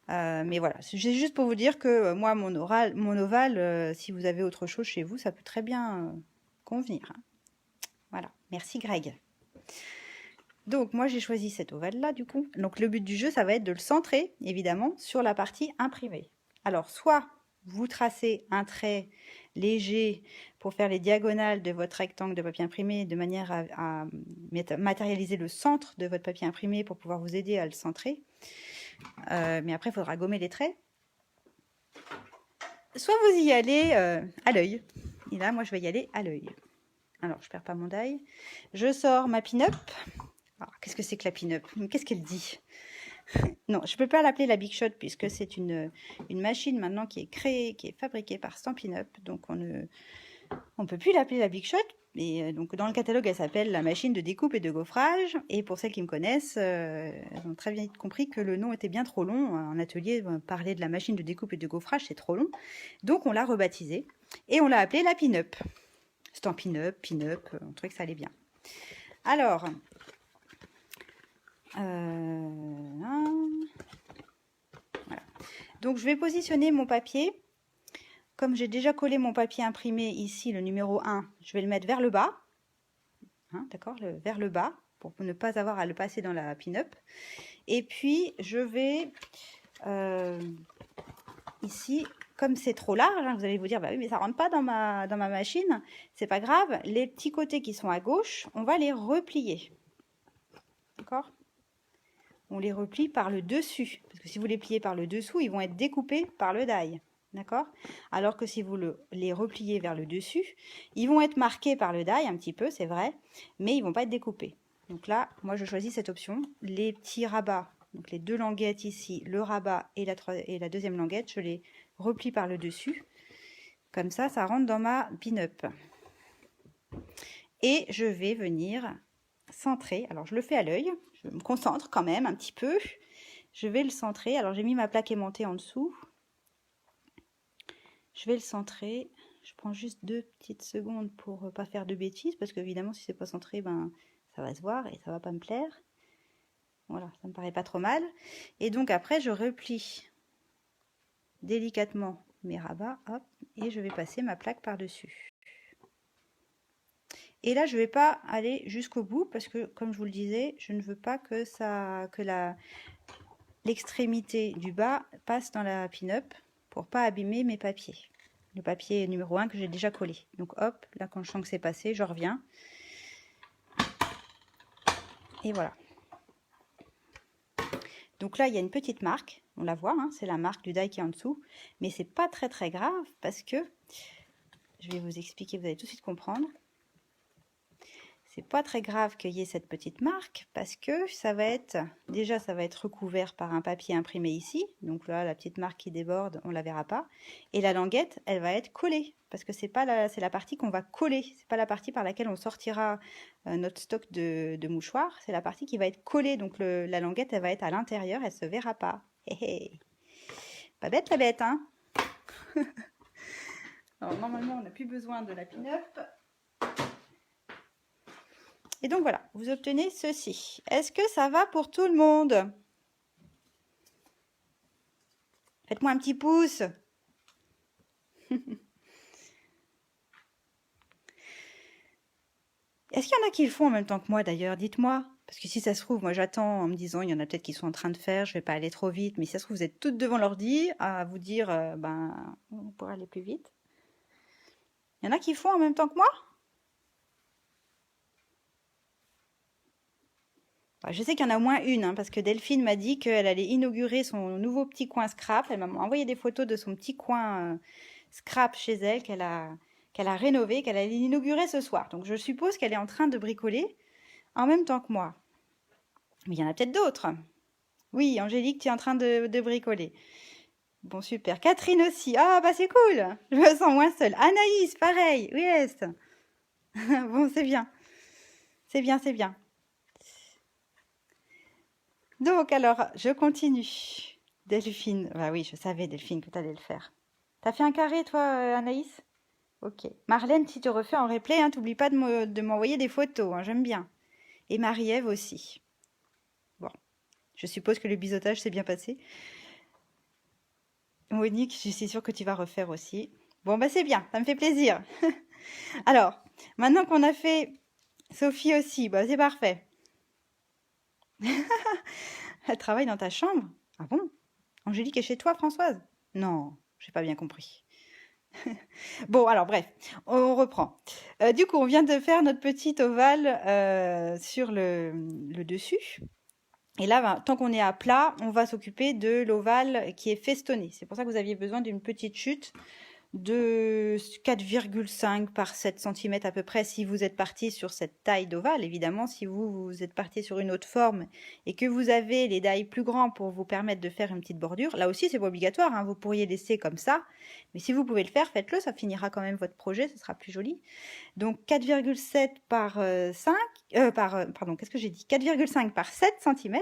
Mais voilà, c'est juste pour vous dire que moi, mon ovale, si vous avez autre chose chez vous, ça peut très bien convenir. Hein. Voilà, merci Greg. Donc moi, j'ai choisi cet ovale-là, du coup. Donc le but du jeu, ça va être de le centrer, évidemment, sur la partie imprimée. Alors, soit vous tracez un trait léger pour faire les diagonales de votre rectangle de papier imprimé de manière à matérialiser le centre de votre papier imprimé pour pouvoir vous aider à le centrer. Mais après, il faudra gommer les traits. Soit vous y allez à l'œil. Et là, moi, je vais y aller à l'œil. Alors, je ne perds pas mon die. Je sors ma pin-up. Qu'est-ce que c'est que la pin-up? Qu'est-ce qu'elle dit? Non, je ne peux pas l'appeler la Big Shot puisque c'est une machine maintenant qui est créée, qui est fabriquée par Stampin' Up. Donc, on ne peut plus l'appeler la Big Shot. Et donc, dans le catalogue, elle s'appelle la machine de découpe et de gaufrage. Et pour celles qui me connaissent, elles ont très bien compris que le nom était bien trop long. En atelier, parler de la machine de découpe et de gaufrage, c'est trop long. Donc, on l'a rebaptisée et on l'a appelée la Pin-Up. Stampin' Up, Pin-Up, on trouvait que ça allait bien. Alors, voilà. Donc, je vais positionner mon papier. Comme j'ai déjà collé mon papier imprimé ici, le numéro 1, je vais le mettre vers le bas. Hein, d'accord, vers le bas, pour ne pas avoir à le passer dans la pin-up. Et puis, je vais ici, comme c'est trop large, hein, vous allez vous dire, bah oui, mais ça rentre pas dans ma machine. C'est pas grave, les petits côtés qui sont à gauche, on va les replier. D'accord? On les replie par le dessus. Parce que si vous les pliez par le dessous, ils vont être découpés par le die. D'accord? Alors que si vous les repliez vers le dessus, ils vont être marqués par le die un petit peu, c'est vrai, mais ils ne vont pas être découpés. Donc là, moi je choisis cette option. Les petits rabats, donc les deux languettes ici, le rabat et la deuxième languette, je les replie par le dessus. Comme ça, ça rentre dans ma pin-up. Et je vais venir centrer. Alors je le fais à l'œil, je me concentre quand même un petit peu. Je vais le centrer. Alors j'ai mis ma plaque aimantée en dessous. Je vais le centrer. Je prends juste 2 petites secondes pour ne pas faire de bêtises, parce qu'évidemment, si c'est pas centré, ben, ça va se voir et ça va pas me plaire. Voilà, ça me paraît pas trop mal. Et donc après, je replie délicatement mes rabats, hop, et je vais passer ma plaque par-dessus. Et là, je vais pas aller jusqu'au bout, parce que, comme je vous le disais, je ne veux pas que l'extrémité du bas passe dans la pin-up, pour pas abîmer mes papiers. Le papier numéro 1 que j'ai déjà collé. Donc hop, là quand je sens que c'est passé, je reviens. Et voilà. Donc là, il y a une petite marque, on la voit, hein, c'est la marque du die qui est en dessous, mais c'est pas très très grave parce que, je vais vous expliquer, vous allez tout de suite comprendre. C'est pas très grave qu'il y ait cette petite marque parce que ça va être, déjà ça va être recouvert par un papier imprimé ici. Donc là, la petite marque qui déborde, on la verra pas. Et la languette, elle va être collée parce que c'est la partie qu'on va coller. C'est pas la partie par laquelle on sortira notre stock de mouchoirs. C'est la partie qui va être collée. Donc la languette, elle va être à l'intérieur, elle se verra pas. Hé hé. Pas bête la bête, hein. Alors normalement, on n'a plus besoin de la pin-up. Et donc voilà, vous obtenez ceci. Est-ce que ça va pour tout le monde? Faites-moi un petit pouce. Est-ce qu'il y en a qui le font en même temps que moi d'ailleurs? Dites-moi. Parce que si ça se trouve, moi j'attends en me disant, il y en a peut-être qui sont en train de faire, je vais pas aller trop vite. Mais si ça se trouve, vous êtes toutes devant l'ordi à vous dire, on pourrait aller plus vite. Il y en a qui font en même temps que moi? Je sais qu'il y en a au moins une, hein, parce que Delphine m'a dit qu'elle allait inaugurer son nouveau petit coin scrap. Elle m'a envoyé des photos de son petit coin scrap chez elle qu'elle a rénové, qu'elle allait inaugurer ce soir. Donc je suppose qu'elle est en train de bricoler en même temps que moi. Mais il y en a peut-être d'autres. Oui, Angélique, tu es en train de bricoler. Bon, super. Catherine aussi. Ah, bah c'est cool. Je me sens moins seule. Anaïs, pareil. Oui, yes. Bon, c'est bien. C'est bien, c'est bien. Donc, alors, je continue. Delphine. Bah oui, je savais, Delphine, que tu allais le faire. T'as fait un carré, toi, Anaïs? Ok. Marlène, si tu refais en replay, hein, t'oublies pas de m'envoyer des photos, hein, j'aime bien. Et Marie-Ève aussi. Bon, je suppose que le biseautage s'est bien passé. Monique, je suis sûre que tu vas refaire aussi. Bon, bah c'est bien, ça me fait plaisir. Alors, maintenant qu'on a fait Sophie aussi, bah c'est parfait. Elle travaille dans ta chambre? Ah bon? Angélique est chez toi, Françoise? Non, j'ai pas bien compris. Bon, alors bref, on reprend. Du coup, on vient de faire notre petit ovale sur le dessus. Et là, tant qu'on est à plat, on va s'occuper de l'ovale qui est festonné. C'est pour ça que vous aviez besoin d'une petite chute de 4,5 par 7 cm à peu près si vous êtes parti sur cette taille d'ovale. Évidemment, si vous êtes parti sur une autre forme et que vous avez les dailles plus grands pour vous permettre de faire une petite bordure, là aussi c'est pas obligatoire, hein, vous pourriez laisser comme ça, mais si vous pouvez le faire, faites-le, ça finira quand même votre projet, ce sera plus joli. Donc 4,7 par 5, pardon, qu'est-ce que j'ai dit? 4,5 par 7 cm.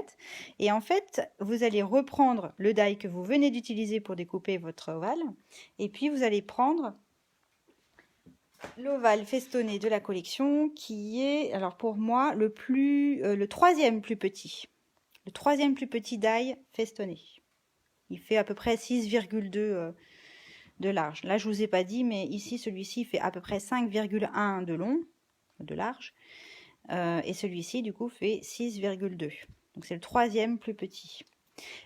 Et en fait, vous allez reprendre le die que vous venez d'utiliser pour découper votre ovale. Et puis vous allez prendre l'ovale festonné de la collection qui est, alors pour moi, le troisième plus petit. Le troisième plus petit die festonné. Il fait à peu près 6,2 de large. Là, je vous ai pas dit, mais ici, celui-ci fait à peu près 5,1 de long, de large. Et celui-ci, du coup, fait 6,2. Donc, c'est le troisième plus petit.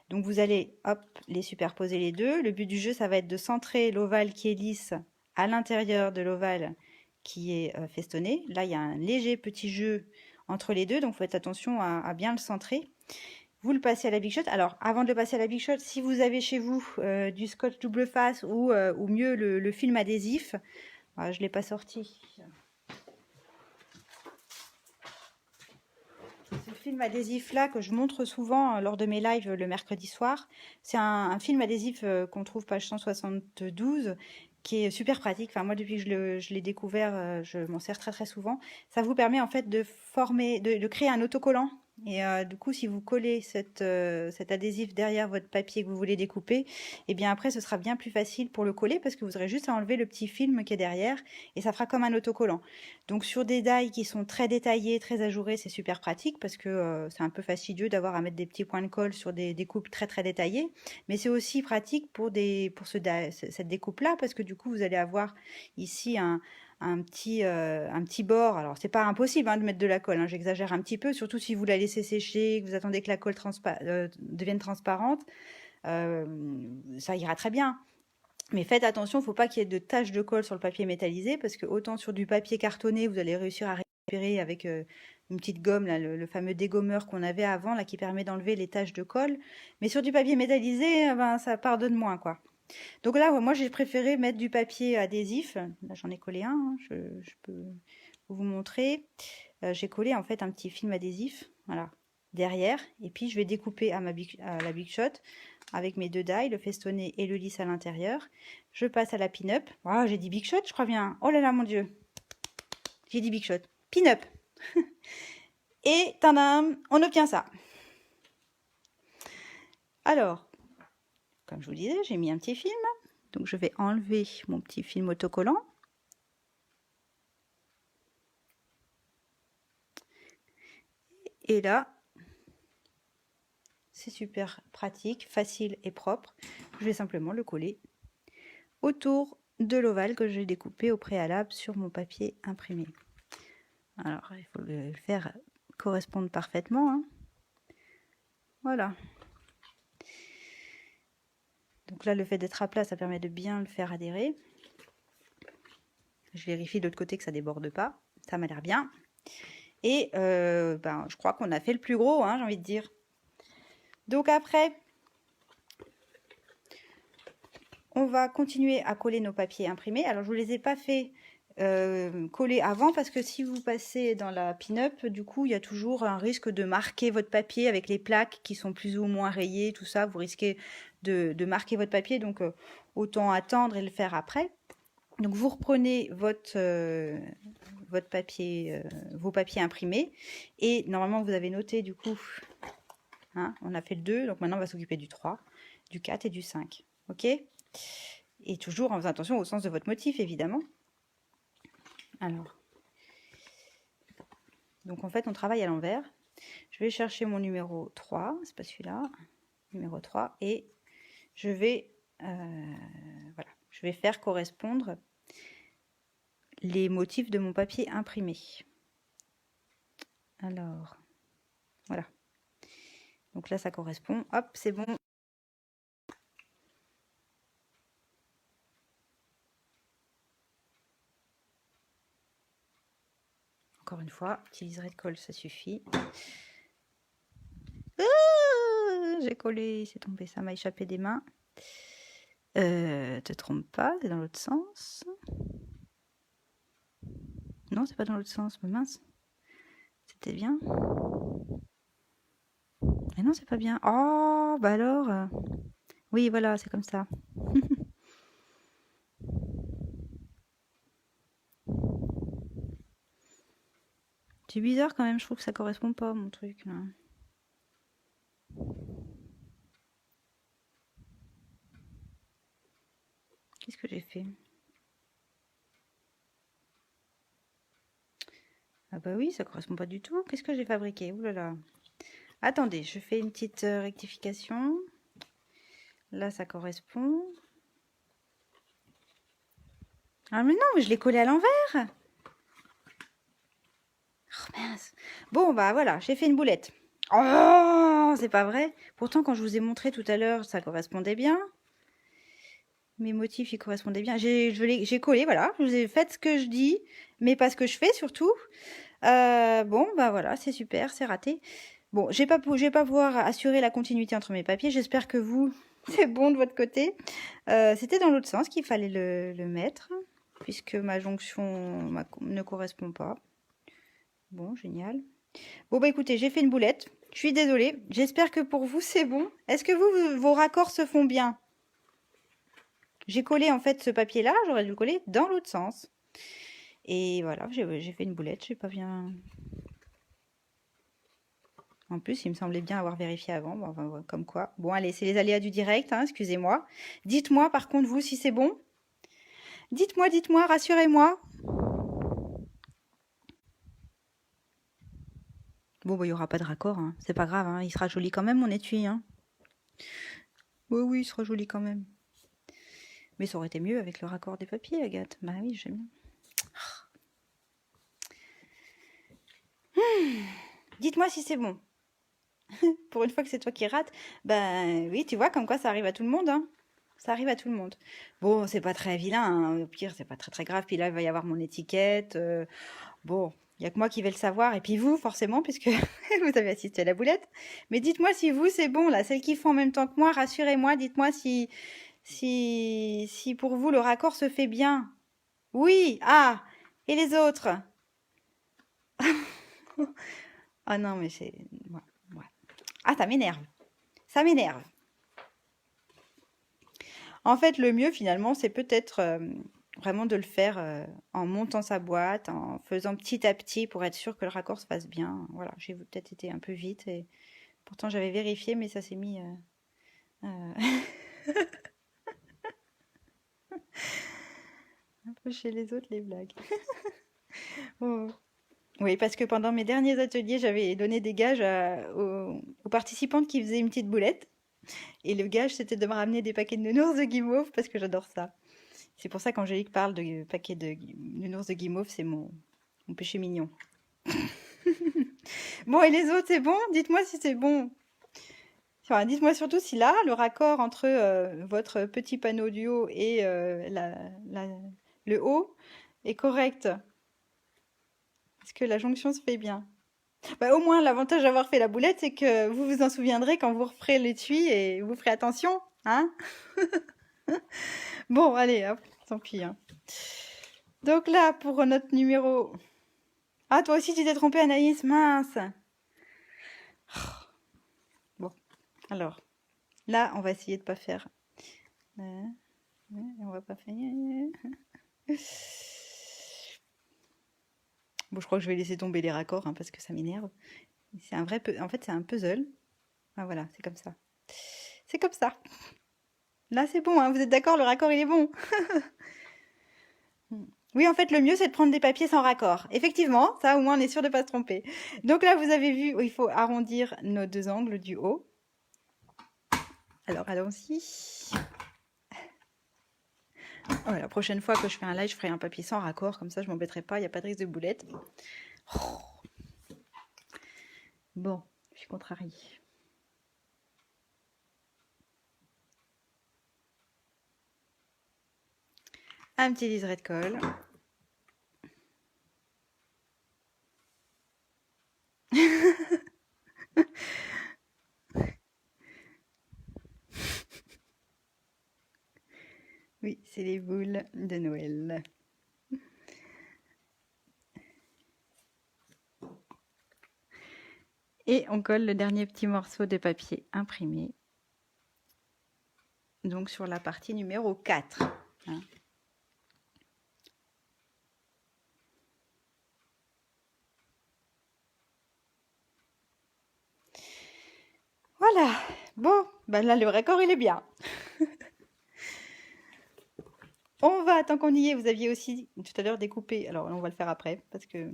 Donc, vous allez, hop, les superposer les deux. Le but du jeu, ça va être de centrer l'ovale qui est lisse à l'intérieur de l'ovale qui est festonné. Là, il y a un léger petit jeu entre les deux, donc faites attention à bien le centrer. Vous le passez à la Big Shot. Alors, avant de le passer à la Big Shot, si vous avez chez vous du scotch double face ou mieux le film adhésif, je ne l'ai pas sorti. Ce film adhésif là que je montre souvent lors de mes lives le mercredi soir, c'est un film adhésif qu'on trouve page 172 qui est super pratique. Enfin, moi, depuis que je l'ai découvert, je m'en sers très très souvent. Ça vous permet en fait de former, de créer un autocollant. Et du coup, si vous collez cet adhésif derrière votre papier que vous voulez découper, et bien après, ce sera bien plus facile pour le coller parce que vous aurez juste à enlever le petit film qui est derrière et ça fera comme un autocollant. Donc sur des die qui sont très détaillés, très ajourés, c'est super pratique parce que c'est un peu fastidieux d'avoir à mettre des petits points de colle sur des découpes très très détaillées. Mais c'est aussi pratique pour cette découpe-là parce que du coup, vous allez avoir ici un petit bord. Alors, c'est pas impossible de mettre de la colle, j'exagère un petit peu, surtout si vous la laissez sécher, que vous attendez que la colle devienne transparente, ça ira très bien. Mais faites attention, il ne faut pas qu'il y ait de taches de colle sur le papier métallisé, parce que autant sur du papier cartonné, vous allez réussir à avec une petite gomme, là, le fameux dégommeur qu'on avait avant, là, qui permet d'enlever les taches de colle. Mais sur du papier métallisé, ben, ça pardonne moins, quoi. Donc là, moi, j'ai préféré mettre du papier adhésif. Là, j'en ai collé un, hein, je peux vous montrer. J'ai collé, en fait, un petit film adhésif, voilà, derrière. Et puis, je vais découper à la Big Shot avec mes 2 die, le festonné et le lisse à l'intérieur. Je passe à la pin-up. Oh, j'ai dit Big Shot, je crois bien. Oh là là, mon Dieu. J'ai dit Big Shot. Pin-up. Et tadam, on obtient ça. Alors, comme je vous disais, j'ai mis un petit film. Donc, je vais enlever mon petit film autocollant. Et là, c'est super pratique, facile et propre. Je vais simplement le coller autour de l'ovale que j'ai découpé au préalable sur mon papier imprimé. Alors, il faut le faire correspondre parfaitement, hein. Voilà. Donc là, le fait d'être à plat, ça permet de bien le faire adhérer. Je vérifie de l'autre côté que ça déborde pas. Ça m'a l'air bien. Et ben, je crois qu'on a fait le plus gros, hein, j'ai envie de dire. Donc après, on va continuer à coller nos papiers imprimés. Alors, je ne vous les ai pas fait coller avant parce que si vous passez dans la pin-up, du coup, il y a toujours un risque de marquer votre papier avec les plaques qui sont plus ou moins rayées, tout ça. Vous risquez de marquer votre papier, donc autant attendre et le faire après. Donc, vous reprenez votre papier, vos papiers imprimés et normalement, vous avez noté du coup, hein, on a fait le 2, donc maintenant, on va s'occuper du 3, du 4 et du 5. Ok ? Et toujours en faisant attention au sens de votre motif, évidemment. Alors, donc en fait, on travaille à l'envers. Je vais chercher mon numéro 3, c'est pas celui-là, numéro 3, et je vais, voilà, je vais faire correspondre les motifs de mon papier imprimé. Alors, voilà. Donc là, ça correspond. Hop, c'est bon. Encore une fois, utiliserai de colle, ça suffit. J'ai collé, c'est tombé, ça m'a échappé des mains. Te trompe pas, c'est dans l'autre sens. Non, c'est pas dans l'autre sens, mais mince. C'était bien. Mais non, c'est pas bien. Oh, bah alors. Oui, voilà, c'est comme ça. C'est bizarre quand même, je trouve que ça correspond pas à mon truc là. Qu'est-ce que j'ai fait? Ah bah oui, ça correspond pas du tout. Qu'est-ce que j'ai fabriqué? Ouh là là. Attendez, je fais une petite rectification. Là, ça correspond. Ah mais non, mais je l'ai collé à l'envers. Oh mince. Bon, bah voilà, j'ai fait une boulette. Oh, c'est pas vrai. Pourtant, quand je vous ai montré tout à l'heure, ça correspondait bien. Mes motifs, ils correspondaient bien. J'ai collé, voilà. Je vous ai fait ce que je dis, mais pas ce que je fais surtout. Bon, bah voilà, c'est super, c'est raté. Bon, je vais pas pouvoir assurer la continuité entre mes papiers. J'espère que vous, c'est bon de votre côté. C'était dans l'autre sens qu'il fallait le mettre, puisque ma jonction ne correspond pas. Bon, génial. Bon, bah écoutez, j'ai fait une boulette. Je suis désolée. J'espère que pour vous, c'est bon. Est-ce que vos raccords se font bien? J'ai collé en fait ce papier-là, j'aurais dû le coller dans l'autre sens. Et voilà, j'ai fait une boulette, j'ai pas bien... En plus, il me semblait bien avoir vérifié avant, bon, enfin, comme quoi. Bon, allez, c'est les aléas du direct, hein, excusez-moi. Dites-moi par contre, vous, si c'est bon. Dites-moi, rassurez-moi. Bon, bah, il n'y aura pas de raccord, hein. C'est pas grave, hein. Il sera joli quand même, mon étui. Hein. Oui, il sera joli quand même. Mais ça aurait été mieux avec le raccord des papiers, Agathe. Bah oui, j'aime bien. Dites-moi si c'est bon. Pour une fois que c'est toi qui rate, ben oui, tu vois, comme quoi ça arrive à tout le monde, hein. Ça arrive à tout le monde. Bon, c'est pas très vilain, hein. Au pire, c'est pas très grave. Puis là, il va y avoir mon étiquette. Bon, Il n'y a que moi qui vais le savoir, et puis vous, forcément, puisque vous avez assisté à la boulette. Mais dites-moi si vous, c'est bon, là, celles qui font en même temps que moi, rassurez-moi, dites-moi si pour vous, le raccord se fait bien. Oui, ah, et les autres? Ah non, mais c'est... ouais, ouais. Ah, ça m'énerve, ça m'énerve. En fait, le mieux, finalement, c'est peut-être vraiment de le faire en montant sa boîte, en faisant petit à petit pour être sûr que le raccord se fasse bien. Voilà, j'ai peut-être été un peu vite et pourtant j'avais vérifié, mais ça s'est mis euh, un peu chez les autres, les blagues. Oh. Oui, parce que pendant mes derniers ateliers, j'avais donné des gages aux participantes qui faisaient une petite boulette. Et le gage, c'était de me ramener des paquets de nounours de guimauve parce que j'adore ça. C'est pour ça qu'Angélique parle de paquets de nounours de guimauve, c'est mon péché mignon. Bon, et les autres, c'est bon? Dites-moi si c'est bon. Enfin, dites-moi surtout si là, le raccord entre votre petit panneau du haut et le haut est correct. Est-ce que la jonction se fait bien? Bah, au moins, l'avantage d'avoir fait la boulette, c'est que vous vous en souviendrez quand vous referez l'étui et vous ferez attention, hein? Bon, allez, hop, tant pis, hein. Donc là, pour notre numéro... Ah, toi aussi, tu t'es trompée, Anaïs, mince. Bon, alors, là, on va essayer de pas faire... on va pas faire... Bon, je crois que je vais laisser tomber les raccords, hein, parce que ça m'énerve. C'est un vrai... En fait, c'est un puzzle. Ah, voilà, c'est comme ça. C'est comme ça. Là, c'est bon, hein, vous êtes d'accord, le raccord, il est bon. Oui, en fait, le mieux, c'est de prendre des papiers sans raccord. Effectivement, ça, au moins, on est sûr de ne pas se tromper. Donc là, vous avez vu, il faut arrondir nos deux angles du haut. Alors, allons-y. Oh, la prochaine fois que je fais un live, je ferai un papier sans raccord. Comme ça, je ne m'embêterai pas. Il n'y a pas de risque de boulette. Oh. Bon, je suis contrariée. Un petit liseré de colle. Oui, c'est les boules de Noël. Et on colle le dernier petit morceau de papier imprimé. Donc sur la partie numéro 4. Hein. Voilà. Bon, ben là, le raccord, il est bien. On va, tant qu'on y est, vous aviez aussi tout à l'heure découpé. Alors, on va le faire après, parce que...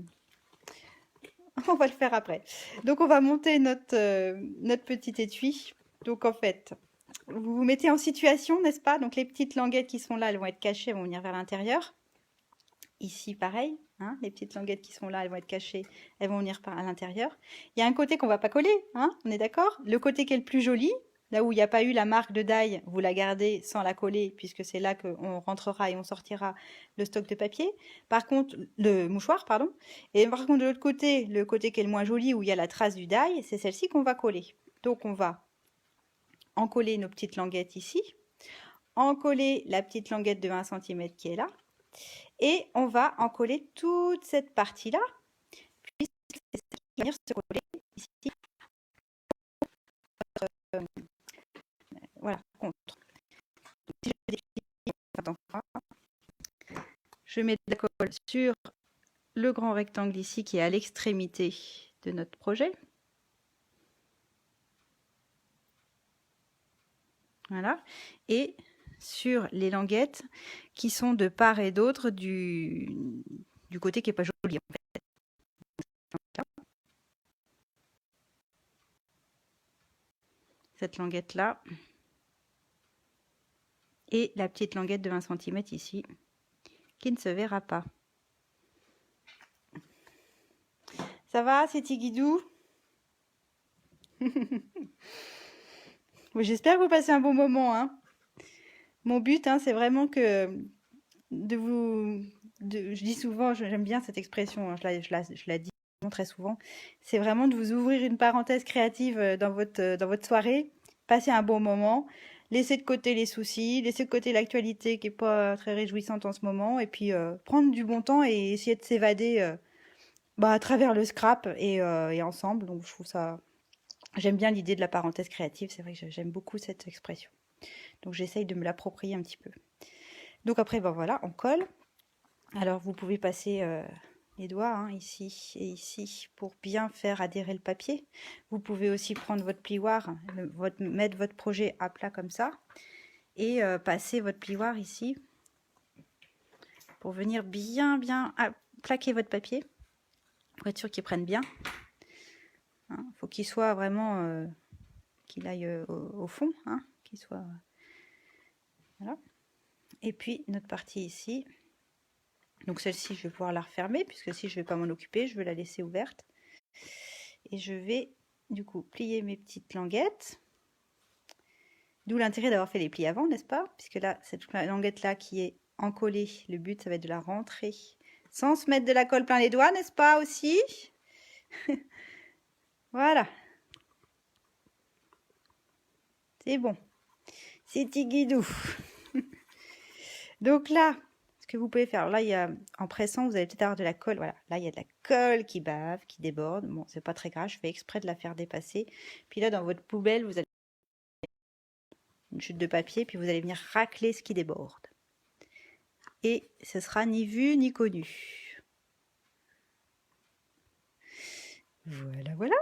On va le faire après. Donc, on va monter notre petit étui. Donc, en fait, vous vous mettez en situation, n'est-ce pas? Donc, les petites languettes qui sont là, elles vont être cachées, elles vont venir vers l'intérieur. Ici, pareil. Hein, les petites languettes qui sont là, elles vont être cachées, elles vont venir à l'intérieur. Il y a un côté qu'on va pas coller, hein, on est d'accord? Le côté qui est le plus joli, là où il n'y a pas eu la marque de die, vous la gardez sans la coller, puisque c'est là qu'on rentrera et on sortira le stock de papier. Par contre, le mouchoir, pardon. Et par contre, de l'autre côté, le côté qui est le moins joli, où il y a la trace du die, c'est celle-ci qu'on va coller. Donc, on va encoller nos petites languettes ici, encoller la petite languette de 1 cm qui est là, et on va encoller toute cette partie-là, puis c'est ça qui va venir se coller ici. Voilà, contre. Si je mets de la colle sur le grand rectangle ici qui est à l'extrémité de notre projet. Voilà. Et sur les languettes qui sont de part et d'autre du côté qui n'est pas joli en fait. Cette languette là. Et la petite languette de 20 cm ici, qui ne se verra pas. Ça va, c'est Tigidou? J'espère que vous passez un bon moment. Hein. Mon but, hein, c'est vraiment que de je dis souvent, j'aime bien cette expression, hein, je la dis très souvent, c'est vraiment de vous ouvrir une parenthèse créative dans votre soirée, passer un bon moment, laisser de côté les soucis, laisser de côté l'actualité qui est pas très réjouissante en ce moment, et puis prendre du bon temps et essayer de s'évader à travers le scrap et ensemble. Donc je trouve ça, j'aime bien l'idée de la parenthèse créative, c'est vrai que j'aime beaucoup cette expression. Donc j'essaye de me l'approprier un petit peu. Donc après, ben voilà, on colle. Alors vous pouvez passer les doigts hein, ici et ici pour bien faire adhérer le papier. Vous pouvez aussi prendre votre plioir, mettre votre projet à plat comme ça et passer votre plioir ici pour venir bien plaquer votre papier pour être sûr qu'il prenne bien. Hein, faut qu'il soit vraiment qu'il aille au fond, hein, qu'il soit voilà. Et puis notre partie ici. Donc celle-ci, je vais pouvoir la refermer, puisque si je ne vais pas m'en occuper, je vais la laisser ouverte. Et je vais, du coup, plier mes petites languettes. D'où l'intérêt d'avoir fait les plis avant, n'est-ce pas? Puisque là, cette languette-là qui est encollée, le but, ça va être de la rentrer. Sans se mettre de la colle plein les doigts, n'est-ce pas, aussi? Voilà. C'est bon. C'est tigidou. Donc là, ce que vous pouvez faire, alors là, il y a, en pressant, vous allez peut-être avoir de la colle. Voilà, là, il y a de la colle qui bave, qui déborde. Bon, c'est pas très grave, je fais exprès de la faire dépasser. Puis là, dans votre poubelle, vous allez une chute de papier, puis vous allez venir racler ce qui déborde. Et ce sera ni vu ni connu. Voilà, voilà.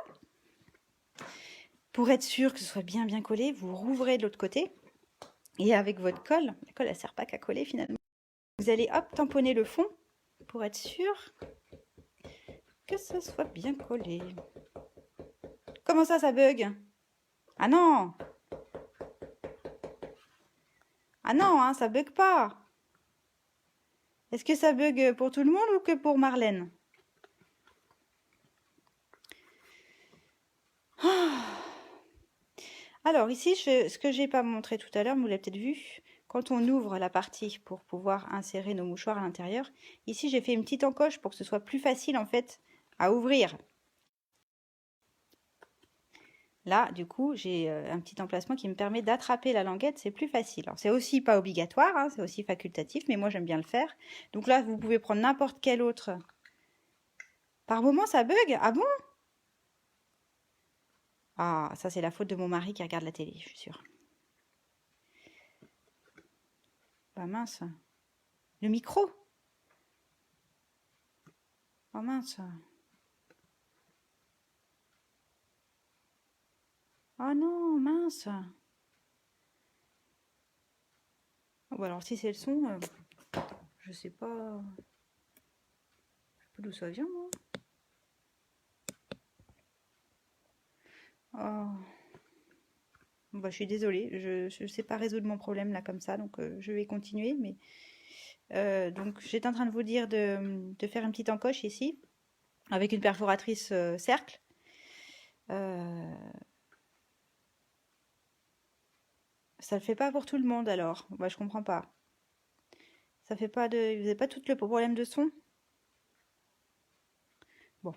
Pour être sûr que ce soit bien collé, vous rouvrez de l'autre côté. Et avec votre colle, la colle, elle ne sert pas qu'à coller finalement. Vous allez, hop, tamponner le fond pour être sûr que ça soit bien collé. Comment ça bug? Ah non! Ah non, hein, ça bug pas. Est-ce que ça bug pour tout le monde ou que pour Marlène? Alors ici, ce que j'ai pas montré tout à l'heure, vous l'avez peut-être vu, quand on ouvre la partie pour pouvoir insérer nos mouchoirs à l'intérieur, ici j'ai fait une petite encoche pour que ce soit plus facile en fait à ouvrir. Là, du coup, j'ai un petit emplacement qui me permet d'attraper la languette, c'est plus facile. Alors c'est aussi pas obligatoire, hein, c'est aussi facultatif, mais moi j'aime bien le faire. Donc là, vous pouvez prendre n'importe quel autre. Par moment, ça bug? Ah bon? Ah, ça c'est la faute de mon mari qui regarde la télé, je suis sûre. Bah mince. Le micro? Oh mince. Oh non, mince. Bon, alors si c'est le son, je sais pas d'où ça vient, moi. Oh. Bah, je suis désolée, je sais pas résoudre mon problème là comme ça, donc je vais continuer. Mais donc j'étais en train de vous dire de faire une petite encoche ici avec une perforatrice cercle. Ça le fait pas pour tout le monde alors. Bah, je comprends pas. Ça fait pas de, vous n'avez pas tout le problème de son? Bon.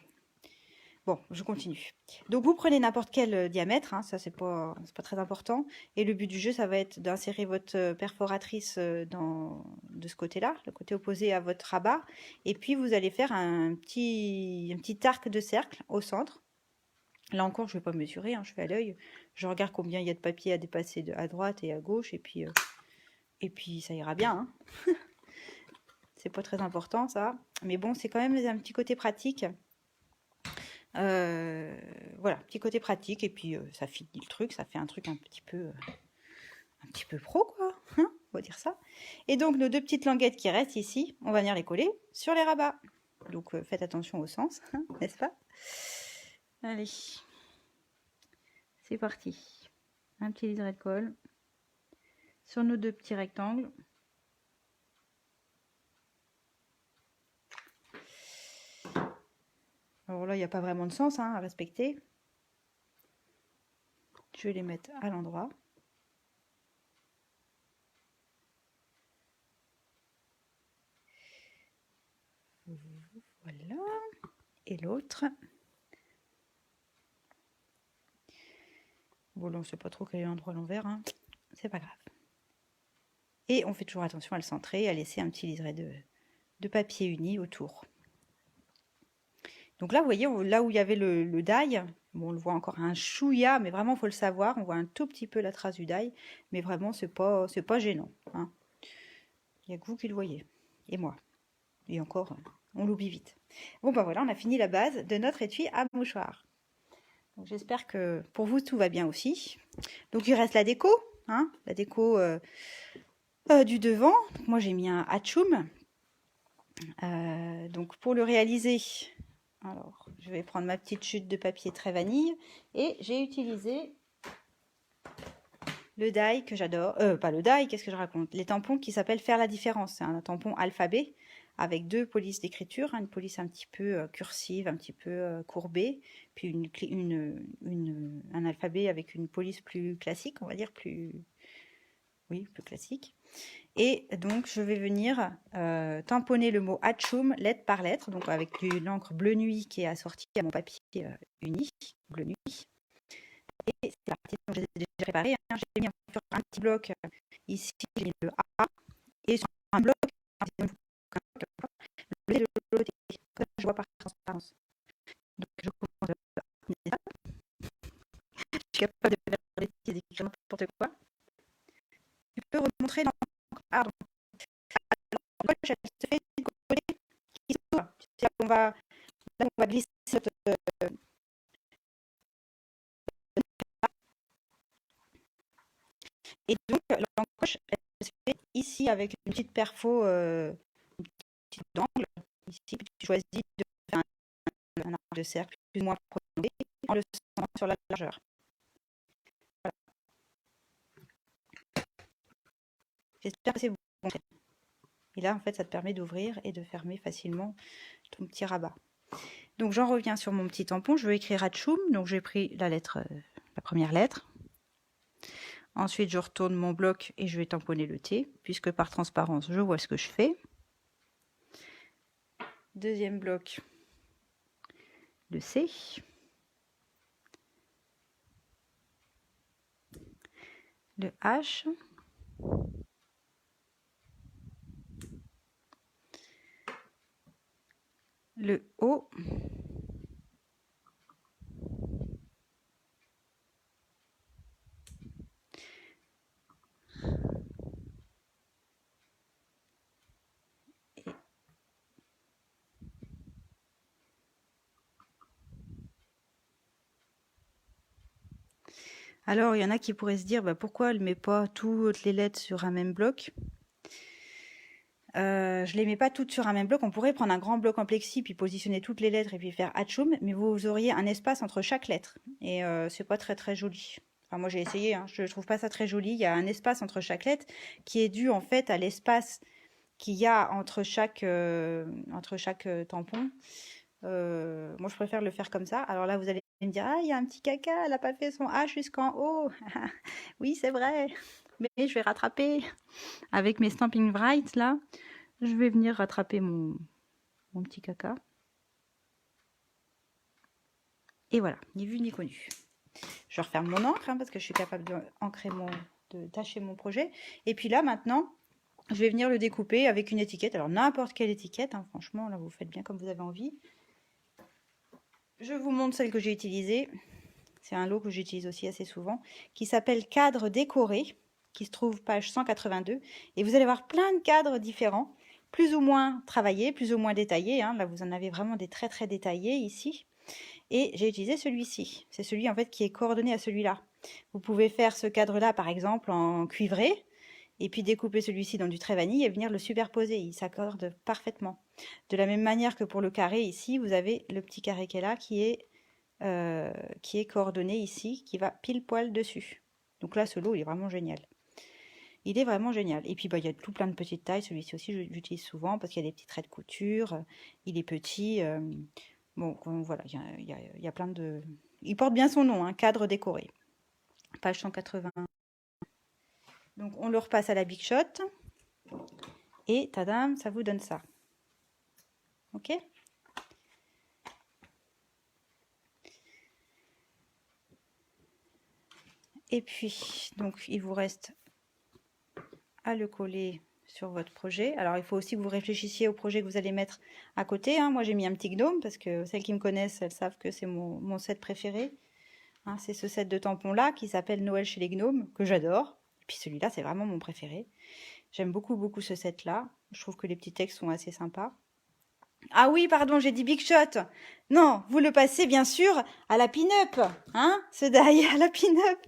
Bon, je continue. Donc vous prenez n'importe quel diamètre, hein, ça c'est pas très important. Et le but du jeu, ça va être d'insérer votre perforatrice de ce côté-là, le côté opposé à votre rabat. Et puis vous allez faire un petit arc de cercle au centre. Là encore, je ne vais pas mesurer, hein, je fais à l'œil. Je regarde combien il y a de papier à dépasser à droite et à gauche. Et puis ça ira bien. Hein. C'est pas très important ça. Mais bon, c'est quand même un petit côté pratique. Voilà, petit côté pratique et puis ça finit le truc, ça fait un truc un petit peu pro quoi, hein, on va dire ça. Et donc nos deux petites languettes qui restent ici, on va venir les coller sur les rabats. Donc faites attention au sens, hein, n'est-ce pas? Allez, c'est parti. Un petit liseré de colle sur nos deux petits rectangles. Alors là, il n'y a pas vraiment de sens hein, à respecter. Je vais les mettre à l'endroit. et l'autre. Bon, là, on ne sait pas trop quel est l'endroit à l'envers, hein. C'est pas grave. Et on fait toujours attention à le centrer et à laisser un petit liseré de papier uni autour. Donc là, vous voyez, là où il y avait le die, bon, on le voit encore un chouïa, mais vraiment, il faut le savoir, on voit un tout petit peu la trace du die, mais vraiment, c'est pas gênant, hein. Il n'y a que vous qui le voyez, et moi. Et encore, on l'oublie vite. Bon, ben voilà, on a fini la base de notre étui à mouchoir. J'espère que pour vous, tout va bien aussi. Donc, il reste la déco, hein, la déco du devant. Donc, moi, j'ai mis un hatchoum. Donc, pour le réaliser, alors, je vais prendre ma petite chute de papier très vanille et j'ai utilisé le die que j'adore. Pas le die, qu'est-ce que je raconte? Les tampons qui s'appellent Faire la différence. C'est un tampon alphabet avec 2 polices d'écriture, une police un petit peu cursive, un petit peu courbée, puis un alphabet avec une police plus classique, on va dire, plus classique. Et donc, je vais venir tamponner le mot hatchoum lettre par lettre, donc avec de l'encre bleu nuit qui est assortie à mon papier uni, bleu nuit. Et c'est parti, donc je les ai déjà préparés, hein. J'ai mis sur un petit bloc ici, j'ai mis le A, et sur un bloc, le B de l'autre côté, je vois par transparence. Donc, je commence à je suis capable de faire des petits d'écrire n'importe quoi. Tu peux remontrer dans l'encre. La poche, elle se fait du côté qui s'ouvre. C'est là qu'on va glisser cette et donc l'encoche, elle se fait ici avec une petite perfo, une petite angle. Ici, puis tu choisis de faire un arc de cercle plus ou moins prolongé en le centrant sur la largeur. Voilà. J'espère que c'est bon. Et là, en fait, ça te permet d'ouvrir et de fermer facilement ton petit rabat. Donc, j'en reviens sur mon petit tampon. Je veux écrire hatchoum. Donc, j'ai pris la première lettre. Ensuite, je retourne mon bloc et je vais tamponner le T, puisque par transparence, je vois ce que je fais. Deuxième bloc, le C. Le H. Le O. Alors, il y en a qui pourraient se dire, pourquoi elle ne met pas toutes les lettres sur un même bloc? Je ne les mets pas toutes sur un même bloc. On pourrait prendre un grand bloc en plexi, puis positionner toutes les lettres et puis faire hatchoum, mais vous auriez un espace entre chaque lettre. Et c'est pas très très joli. Enfin, moi j'ai essayé, hein, je ne trouve pas ça très joli. Il y a un espace entre chaque lettre qui est dû en fait à l'espace qu'il y a entre chaque tampon. Moi je préfère le faire comme ça. Alors là vous allez me dire, ah il y a un petit caca, elle n'a pas fait son H jusqu'en haut. Oui c'est vrai, mais je vais rattraper avec mes Stampin' Bright là. Je vais venir rattraper mon petit caca. Et voilà, ni vu ni connu. Je referme mon encre hein, parce que je suis capable de tâcher mon projet. Et puis là maintenant, je vais venir le découper avec une étiquette. Alors n'importe quelle étiquette, hein, franchement, là vous faites bien comme vous avez envie. Je vous montre celle que j'ai utilisée. C'est un lot que j'utilise aussi assez souvent, qui s'appelle Cadre décoré, qui se trouve page 182. Et vous allez voir plein de cadres différents, plus ou moins travaillés, plus ou moins détaillés. Hein. Là, vous en avez vraiment des très très détaillés ici. Et j'ai utilisé celui-ci. C'est celui en fait qui est coordonné à celui-là. Vous pouvez faire ce cadre-là, par exemple, en cuivré, et puis découper celui-ci dans du trait vanille et venir le superposer. Il s'accorde parfaitement. De la même manière que pour le carré ici, vous avez le petit carré qui est là, qui est coordonné ici, qui va pile poil dessus. Donc là, ce lot, il est vraiment génial. Il est vraiment génial. Et puis, il y a tout plein de petites tailles. Celui-ci aussi, j'utilise souvent parce qu'il y a des petits traits de couture. Il est petit. Bon, voilà, il y a plein de... Il porte bien son nom, hein, cadre décoré. Page 180. Donc, on le repasse à la Big Shot. Et, tadam, ça vous donne ça. Ok ? Et puis, donc, il vous reste à le coller sur votre projet. Alors, il faut aussi que vous réfléchissiez au projet que vous allez mettre à côté, hein. Moi, j'ai mis un petit gnome parce que celles qui me connaissent, elles savent que c'est mon set préféré. Hein, c'est ce set de tampons-là qui s'appelle Noël chez les gnomes, que j'adore. Et puis celui-là, c'est vraiment mon préféré. J'aime beaucoup, beaucoup ce set-là. Je trouve que les petits textes sont assez sympas. Ah oui, pardon, j'ai dit Big Shot. Non, vous le passez bien sûr à la pin-up, hein, ce die à la pin-up.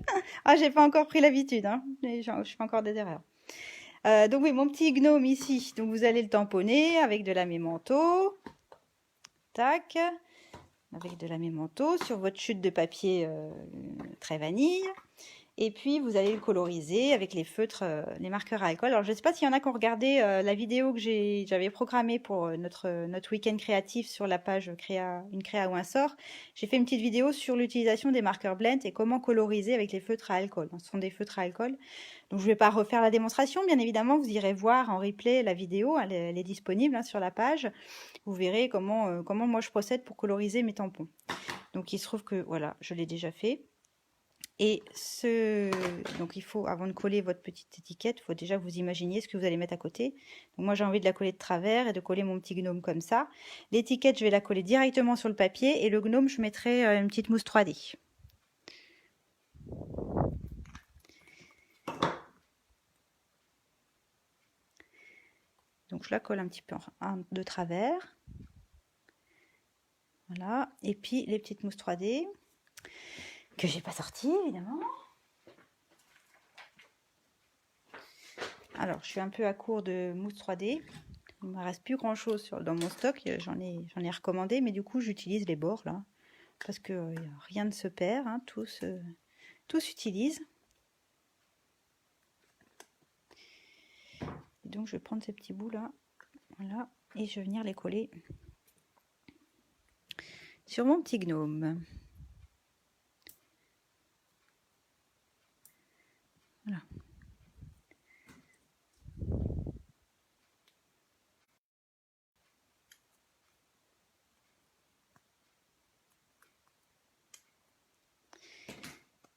Ah, j'ai pas encore pris l'habitude, hein. Je fais encore des erreurs. Donc oui, mon petit gnome ici. Donc vous allez le tamponner avec de la mémento. Tac. Avec de la mémento sur votre chute de papier très vanille. Et puis, vous allez le coloriser avec les feutres, les marqueurs à alcool. Alors, je ne sais pas s'il y en a qui ont regardé la vidéo que j'avais programmée pour notre week-end créatif sur la page une créa ou un sort. J'ai fait une petite vidéo sur l'utilisation des marqueurs blend et comment coloriser avec les feutres à alcool. Ce sont des feutres à alcool. Donc, je ne vais pas refaire la démonstration. Bien évidemment, vous irez voir en replay la vidéo. Elle est disponible hein, sur la page. Vous verrez comment moi je procède pour coloriser mes tampons. Donc, il se trouve que, voilà, je l'ai déjà fait. Et donc il faut, avant de coller votre petite étiquette, il faut déjà que vous imaginiez ce que vous allez mettre à côté. Donc moi j'ai envie de la coller de travers et de coller mon petit gnome comme ça. L'étiquette, je vais la coller directement sur le papier et le gnome, je mettrai une petite mousse 3D. Donc je la colle un petit peu de travers. Voilà. Et puis les petites mousses 3D que j'ai pas sorties évidemment. Alors, je suis un peu à court de mousse 3D. Il ne me reste plus grand chose dans mon stock. J'en ai recommandé, mais du coup, j'utilise les bords là. Parce que rien ne se perd, hein, tout s'utilise. Donc, je vais prendre ces petits bouts là. Voilà. Et je vais venir les coller sur mon petit gnome. Voilà.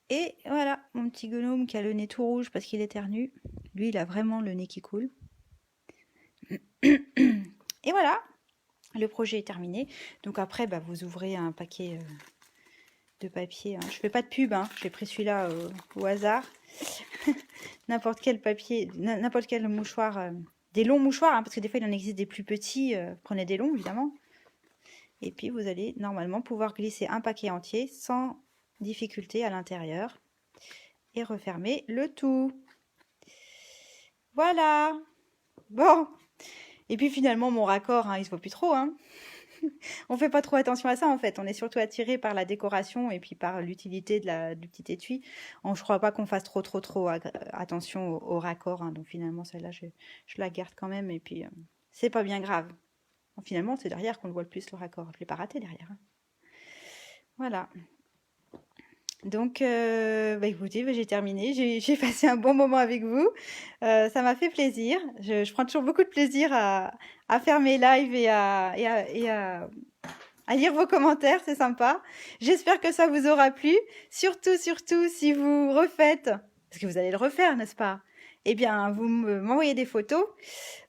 Et voilà, mon petit gnome qui a le nez tout rouge parce qu'il éternue. Lui, il a vraiment le nez qui coule. Et voilà, le projet est terminé. Donc après, bah, vous ouvrez un paquet de papier. Hein. Je fais pas de pub, hein. J'ai pris celui-là au hasard. N'importe quel papier, n'importe quel mouchoir. Des longs mouchoirs, hein, parce que des fois, il en existe des plus petits. Prenez des longs, évidemment. Et puis, vous allez normalement pouvoir glisser un paquet entier sans difficulté à l'intérieur. Et refermer le tout. Voilà. Bon. Et puis finalement, mon raccord, hein, il se voit plus trop. Hein. On fait pas trop attention à ça en fait. On est surtout attiré par la décoration et puis par l'utilité du petit étui. Je crois pas qu'on fasse trop attention au raccord. Hein. Donc finalement, celle-là, je la garde quand même. Et puis, c'est pas bien grave. Bon, finalement, c'est derrière qu'on le voit le plus le raccord. Je l'ai pas raté derrière. Hein. Voilà. Donc, bah écoutez, bah j'ai terminé. J'ai passé un bon moment avec vous. Ça m'a fait plaisir. Je prends toujours beaucoup de plaisir à faire mes lives et à lire vos commentaires. C'est sympa. J'espère que ça vous aura plu. Surtout, si vous refaites, parce que vous allez le refaire, n'est-ce pas? Eh bien, vous m'envoyez des photos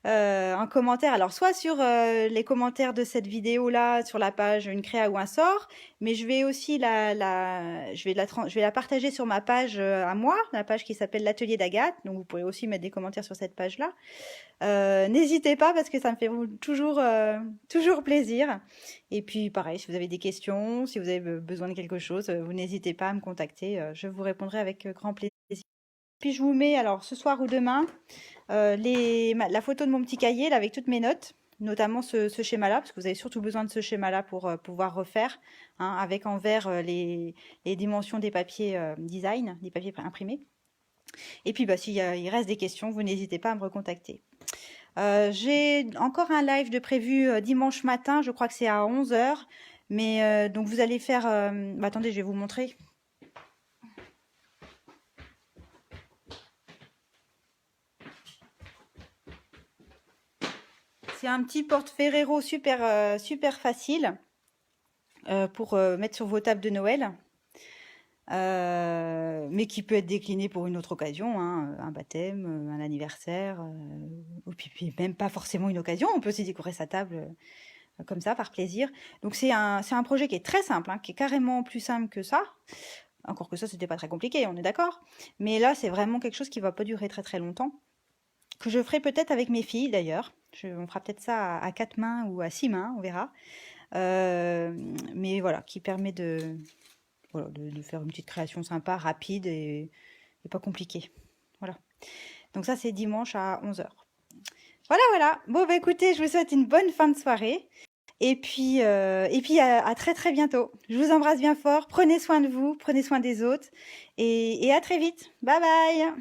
en commentaire. Alors, soit sur les commentaires de cette vidéo-là, sur la page Une créa ou un sort, mais je vais aussi je vais la partager sur ma page à moi, la page qui s'appelle l'Atelier d'Agathe. Donc, vous pourrez aussi mettre des commentaires sur cette page-là. N'hésitez pas parce que ça me fait toujours plaisir. Et puis, pareil, si vous avez des questions, si vous avez besoin de quelque chose, vous n'hésitez pas à me contacter. Je vous répondrai avec grand plaisir. Puis je vous mets, alors ce soir ou demain, la photo de mon petit cahier là, avec toutes mes notes, notamment ce schéma-là, parce que vous avez surtout besoin de ce schéma-là pour pouvoir refaire, hein, avec en vert les dimensions des papiers design, des papiers imprimés. Et puis bah, il reste des questions, vous n'hésitez pas à me recontacter. J'ai encore un live de prévu dimanche matin, je crois que c'est à 11 h. Mais donc vous allez faire... bah, attendez, je vais vous montrer. C'est un petit porte-Ferrero super facile pour mettre sur vos tables de Noël. mais qui peut être décliné pour une autre occasion, hein, un baptême, un anniversaire, ou puis même pas forcément une occasion, on peut aussi décorer sa table comme ça, par plaisir. Donc c'est un projet qui est très simple, hein, qui est carrément plus simple que ça. Encore que ça, c'était pas très compliqué, on est d'accord. Mais là, c'est vraiment quelque chose qui va pas durer très très longtemps. Que je ferai peut-être avec mes filles d'ailleurs. On fera peut-être ça à 4 mains ou à 6 mains, on verra. Mais voilà, qui permet voilà, de faire une petite création sympa, rapide et pas compliquée. Voilà. Donc ça, c'est dimanche à 11 h. Voilà, voilà. Bon, bah écoutez, je vous souhaite une bonne fin de soirée. Et puis à très très bientôt. Je vous embrasse bien fort. Prenez soin de vous, prenez soin des autres. Et à très vite. Bye bye.